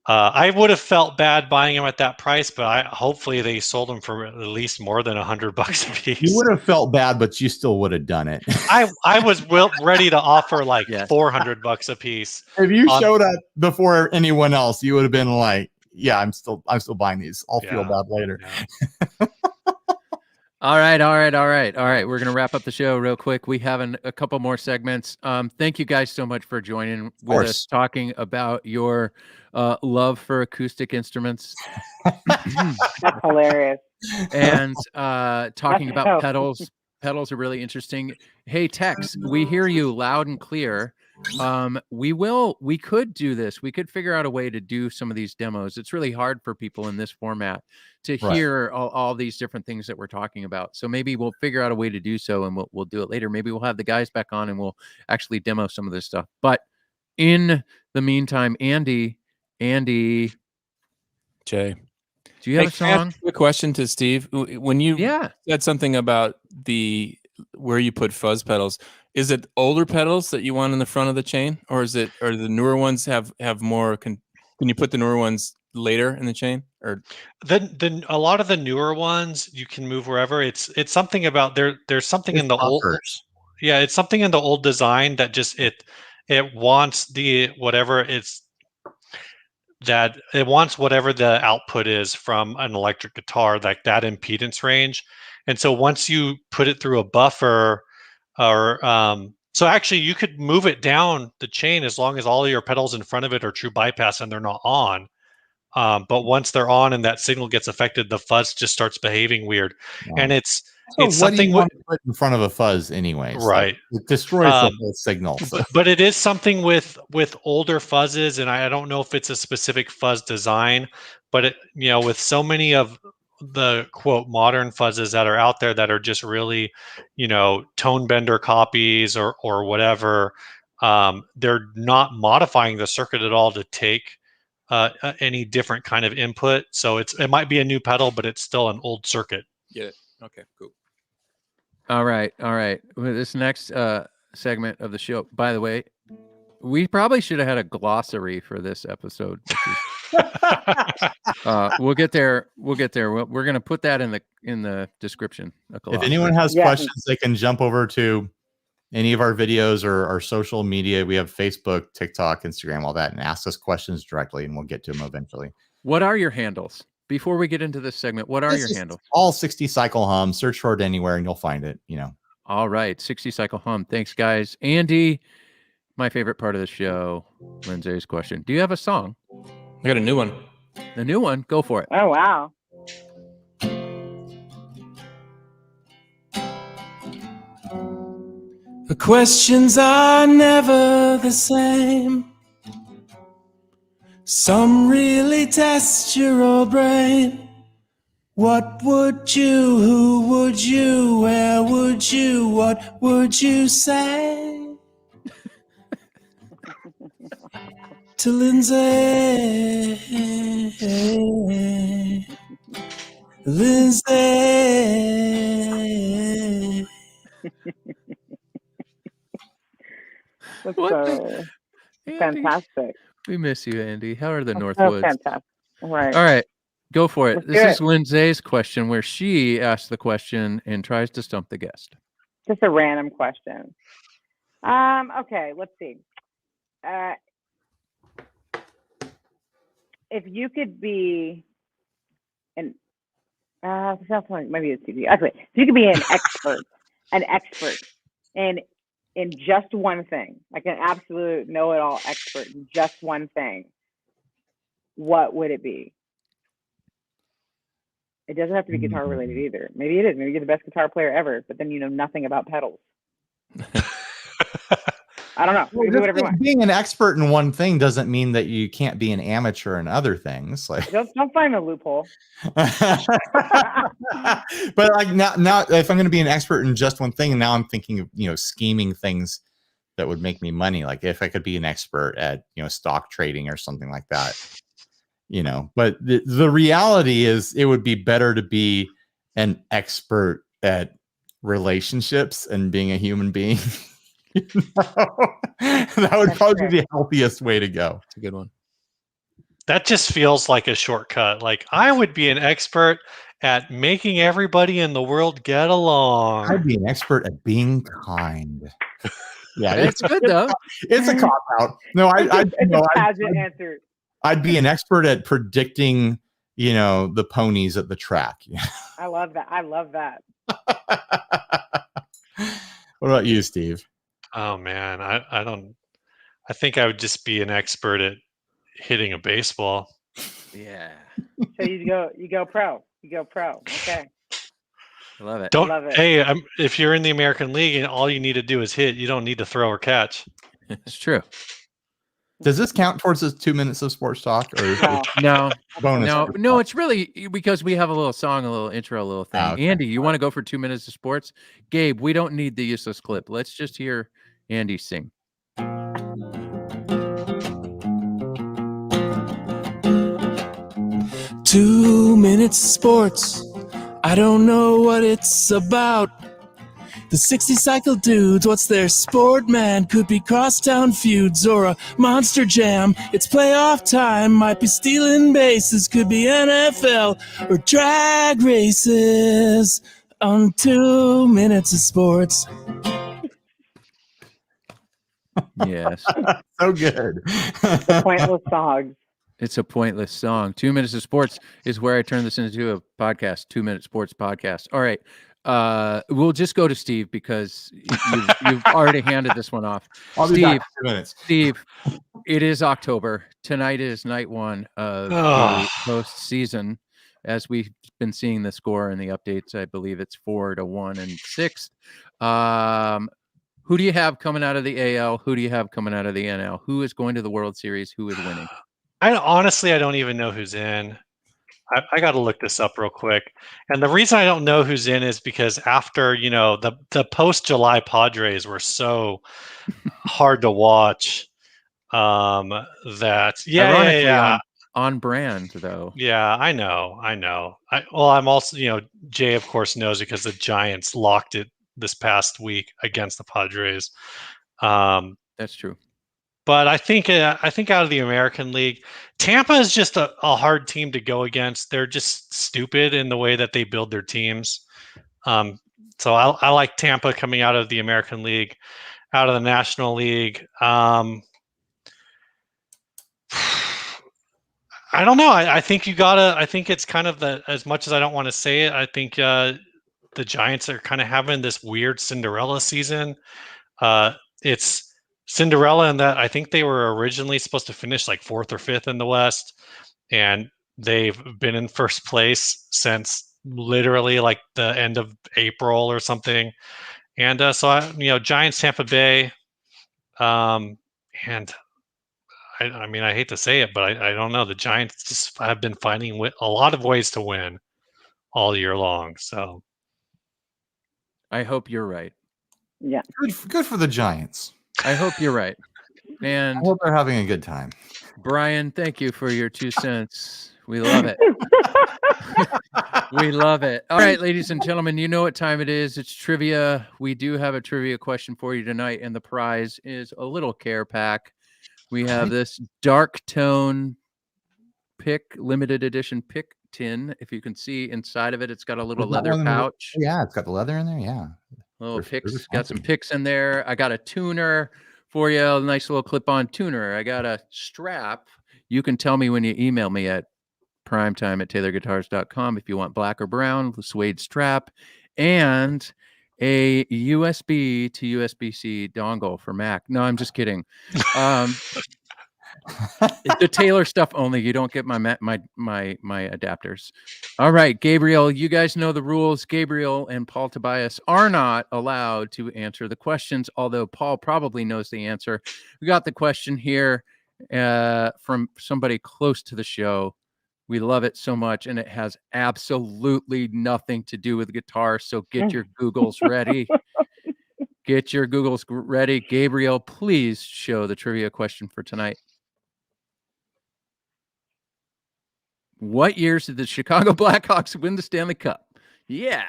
E: I would have felt bad buying them at that price, but hopefully they sold them for at least more than $100 a piece.
C: You would have felt bad, but you still would have done it.
E: I was ready to offer like $400 a piece.
C: If you showed up before anyone else, you would have been like, yeah, I'm still buying these. I'll feel bad later.
A: Yeah. All right. We're going to wrap up the show real quick. We have a couple more segments. Thank you guys so much for joining with us, talking about your love for acoustic instruments.
B: That's hilarious.
A: And talking about pedals. Pedals are really interesting. Hey, Tex, we hear you loud and clear. We could do this. We could figure out a way to do some of these demos. It's really hard for people in this format to hear all these different things that we're talking about. So maybe we'll figure out a way to do so, and we'll do it later. Maybe we'll have the guys back on and we'll actually demo some of this stuff. But in the meantime, Andy,
F: Jay,
A: do you have a song?
F: A question to Steve. When you said something about where you put fuzz pedals, is it older pedals that you want in the front of the chain, or the newer ones have more? Can you put the newer ones later in the chain, or
E: then a lot of the newer ones you can move wherever? It's something about there's something in the old. Yeah, it's something in the old design that just it wants whatever the output is from an electric guitar, like that impedance range. And so once you put it through a buffer, or so actually you could move it down the chain as long as all of your pedals in front of it are true bypass and they're not on. But once they're on and that signal gets affected, the fuzz just starts behaving weird. And it's something
C: you want to put in front of a fuzz anyways.
E: Right.
C: Like, it destroys the whole signal.
E: But it is something with older fuzzes, and I don't know if it's a specific fuzz design, but it, with so many of the quote modern fuzzes that are out there that are just really, tone bender copies or whatever, they're not modifying the circuit at all to take any different kind of input. So it might be a new pedal, but it's still an old circuit.
F: Get it? Okay, cool.
A: All right. Well, this next segment of the show, by the way, we probably should have had a glossary for this episode. We'll get there. We're going to put that in the description.
C: If anyone has questions, they can jump over to any of our videos or our social media. We have Facebook, TikTok, Instagram, all that, and ask us questions directly, and we'll get to them eventually.
A: What are your handles? Before we get into this segment, what are your handles?
C: All 60 Cycle Hum. Search for it anywhere, and you'll find it.
A: All right, 60 Cycle Hum. Thanks, guys. Andy, my favorite part of the show, Lindsay's question. Do you have a song?
F: I got a new one.
A: A new one? Go for it.
B: Oh, wow.
D: The questions are never the same. Some really test your old brain. What would you, who would you, where would you, what would you say to Lindsay? Lindsay.
B: That's
A: What
B: so fantastic.
A: We miss you, Andy. How are the
B: That's
A: North
B: so
A: Woods?
B: fantastic. Right.
A: All right, go for it.
B: Let's
A: This
B: do
A: is
B: it.
A: Lindsay's question, where she asks the question and tries to stump the guest.
B: Just a random question. Okay, let's see. If you could be maybe it's TV. Actually, if you could be an expert in just one thing, like an absolute know-it-all expert in just one thing, what would it be? It doesn't have to be guitar related either. Maybe it is. Maybe you're the best guitar player ever, but then you know nothing about pedals. I don't know. You can do whatever you want.
C: Being an expert in one thing doesn't mean that you can't be an amateur in other things. Like,
B: Don't find a loophole.
C: but like now, if I'm going to be an expert in just one thing, and now I'm thinking of scheming things that would make me money. Like if I could be an expert at stock trading or something like that. But the reality is, it would be better to be an expert at relationships and being a human being. That would probably be the healthiest way to go.
F: It's a good one.
E: That just feels like a shortcut. Like, I would be an expert at making everybody in the world get along.
C: I'd be an expert at being kind. Yeah,
A: It's good though.
C: It's a cop out. No,
B: It's a pageant answer.
C: I'd be an expert at predicting, the ponies at the track.
B: I love that.
C: What about you, Steve?
E: Oh man, I think I would just be an expert at hitting a baseball.
A: Yeah.
B: So you go pro. Okay.
A: I love it.
B: Love it.
E: Hey, if you're in the American League and all you need to do is hit, you don't need to throw or catch.
A: It's true.
C: Does this count towards the 2 minutes of sports talk, or is it
A: No.
C: bonus?
A: No, it's really because we have a little song, a little intro, a little thing.
C: Okay.
A: Andy, you want to go for 2 minutes of sports? Gabe, we don't need the useless clip. Let's just hear Andy sing.
D: 2 minutes of sports. I don't know what it's about. The 60 cycle dudes, what's their sport, man? Could be crosstown feuds or a monster jam. It's playoff time, might be stealing bases, could be NFL or drag races on 2 minutes of sports.
A: Yes.
C: So good.
B: Pointless songs.
A: It's a pointless song. 2 minutes of sports is where I turn this into a podcast. 2 minute sports podcast. All right. We'll just go to Steve because you've already handed this one off.
C: I'll be back in 2 minutes.
A: Steve, it is October. Tonight is night one of the postseason. As we've been seeing the score and the updates, I believe it's 4-1 and 6th. Who do you have coming out of the AL? Who do you have coming out of the NL? Who is going to the World Series? Who is winning?
E: I don't even know who's in. I got to look this up real quick. And the reason I don't know who's in is because after, the post-July Padres were so hard to watch that. Yeah.
A: on brand, though.
E: Yeah, I know. I'm also, Jay, of course, knows because the Giants locked it this past week against the Padres.
A: That's true.
E: But I think out of the American League, Tampa is just a hard team to go against. They're just stupid in the way that they build their teams. So I like Tampa coming out of the American League. Out of the National League, I don't know. I think you gotta. I think it's kind of as much as I don't want to say it. I think the Giants are kind of having this weird Cinderella season. It's Cinderella in that I think they were originally supposed to finish like 4th or 5th in the West, and they've been in first place since literally like the end of April or something. And so Giants, Tampa Bay, and I mean, I hate to say it, but I don't know. The Giants just have been finding a lot of ways to win all year long. So
A: I hope you're right.
B: Yeah.
C: Good for the Giants.
A: I hope you're right. And
C: I hope they're having a good time.
A: Brian, thank you for your 2 cents. We love it. We love it. All right, ladies and gentlemen, you know what time it is. It's trivia. We do have a trivia question for you tonight, and the prize is a little care pack. We have this dark tone limited edition pick tin. If you can see inside of it, it's got a little leather pouch.
C: Yeah, it's got the leather in there. Yeah.
A: Little picks. Got some picks in there. I got a tuner for you. A nice little clip-on tuner. I got a strap. You can tell me when you email me at primetime@taylorguitars.com if you want black or brown, the suede strap, and a USB to USB-C dongle for Mac. No, I'm just kidding. The Taylor stuff only. You don't get my adapters. All right, Gabriel, you guys know the rules. Gabriel and Paul Tobias are not allowed to answer the questions, although Paul probably knows the answer. We got the question here from somebody close to the show. We love it so much, and it has absolutely nothing to do with guitar, so get your Googles ready. Get your Googles ready. Gabriel, please show the trivia question for tonight. What years did the Chicago Blackhawks win the Stanley Cup? Yeah.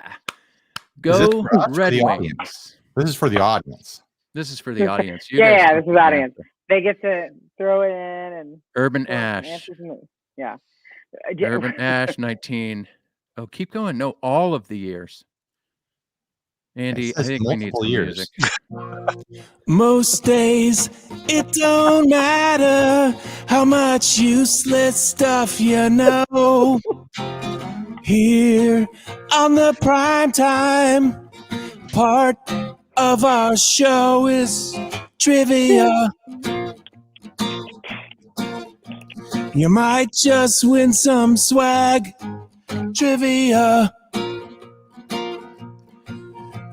A: Go Red Wings.
C: This is for the audience.
A: This is for the audience.
B: Yeah, this is audience. They get to throw it in and
A: Urban Ash.
B: Yeah.
A: Urban Ash 19. Oh, keep going. No, all of the years. Andy, I think we need some music.
D: Most days, it don't matter how much useless stuff you know. Here on the Primetime part of our show is trivia. You might just win some swag. Trivia.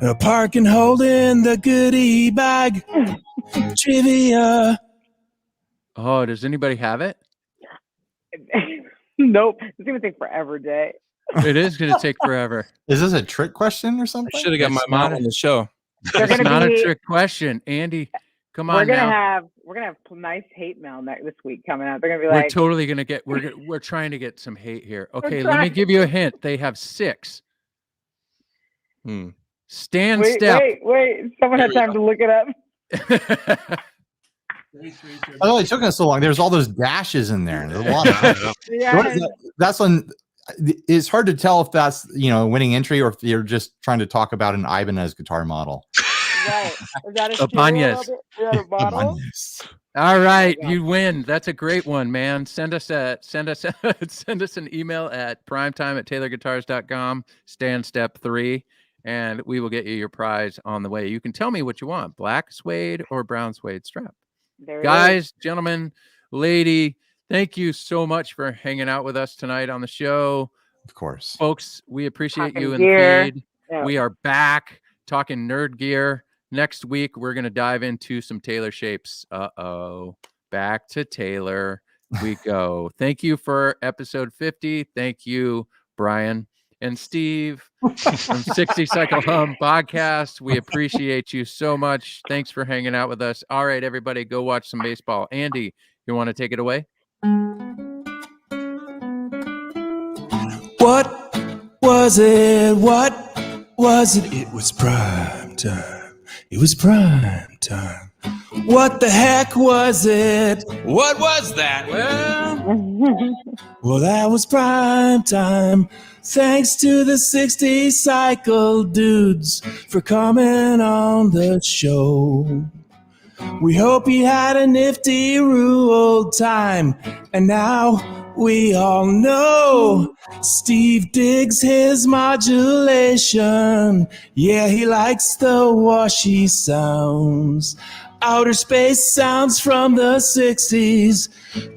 D: A park and holding the goodie bag. Trivia.
A: Oh, does anybody have it?
B: Nope. It's going to take forever, Jay.
A: It is going to take forever.
C: Is this a trick question or something?
F: I should have got my mom on the show.
A: It's not a trick question. Andy, come on now.
B: We're gonna have nice hate mail this week coming out. They're gonna be like,
A: we're totally gonna get. We're trying to get some hate here. Okay, let me give you a hint. They have 6. Stand step.
B: Wait. Someone had time to look it up.
C: Oh, it took us so long. There's all those dashes in there. There's a lot of that's when it's hard to tell if that's a winning entry or if you're just trying to talk about an Ibanez guitar model.
B: Right. Is that a
A: Ibanez.
B: Ibanez.
A: All right, you win. That's a great one, man. Send us an email at primetime@taylorguitars.com. Stand step 3. And we will get you your prize on the way. You can tell me what you want, black suede or brown suede strap. Guys, gentlemen, lady, thank you so much for hanging out with us tonight on the show.
C: Of course.
A: Folks, we appreciate you in the feed. Yeah. We are back talking nerd gear. Next week, we're going to dive into some Taylor shapes. Back to Taylor we go. Thank you for episode 50. Thank you, Brian and Steve from 60 Cycle Hum podcast. We appreciate you so much. Thanks for hanging out with us. All right, everybody, go watch some baseball. Andy, you want to take it away?
D: What was it? What was it? It was prime time. It was prime time. What the heck was it? What was that? Well, that was prime time. Thanks to the 60 cycle dudes for coming on the show. We hope you had a nifty rural time. And now we all know Steve digs his modulation. Yeah, he likes the washy sounds. Outer space sounds from the 60s.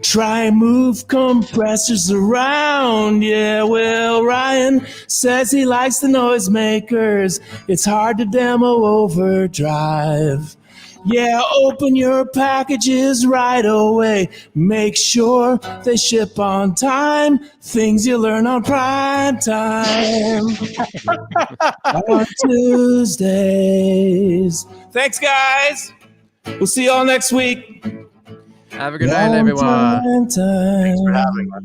D: Try and move compressors around. Yeah, well, Ryan says he likes the noisemakers. It's hard to demo overdrive. Yeah, open your packages right away. Make sure they ship on time. Things you learn on Prime Time on Tuesdays. Thanks, guys. We'll see you all next week.
A: Have a good night, everyone.
C: Thanks for having us.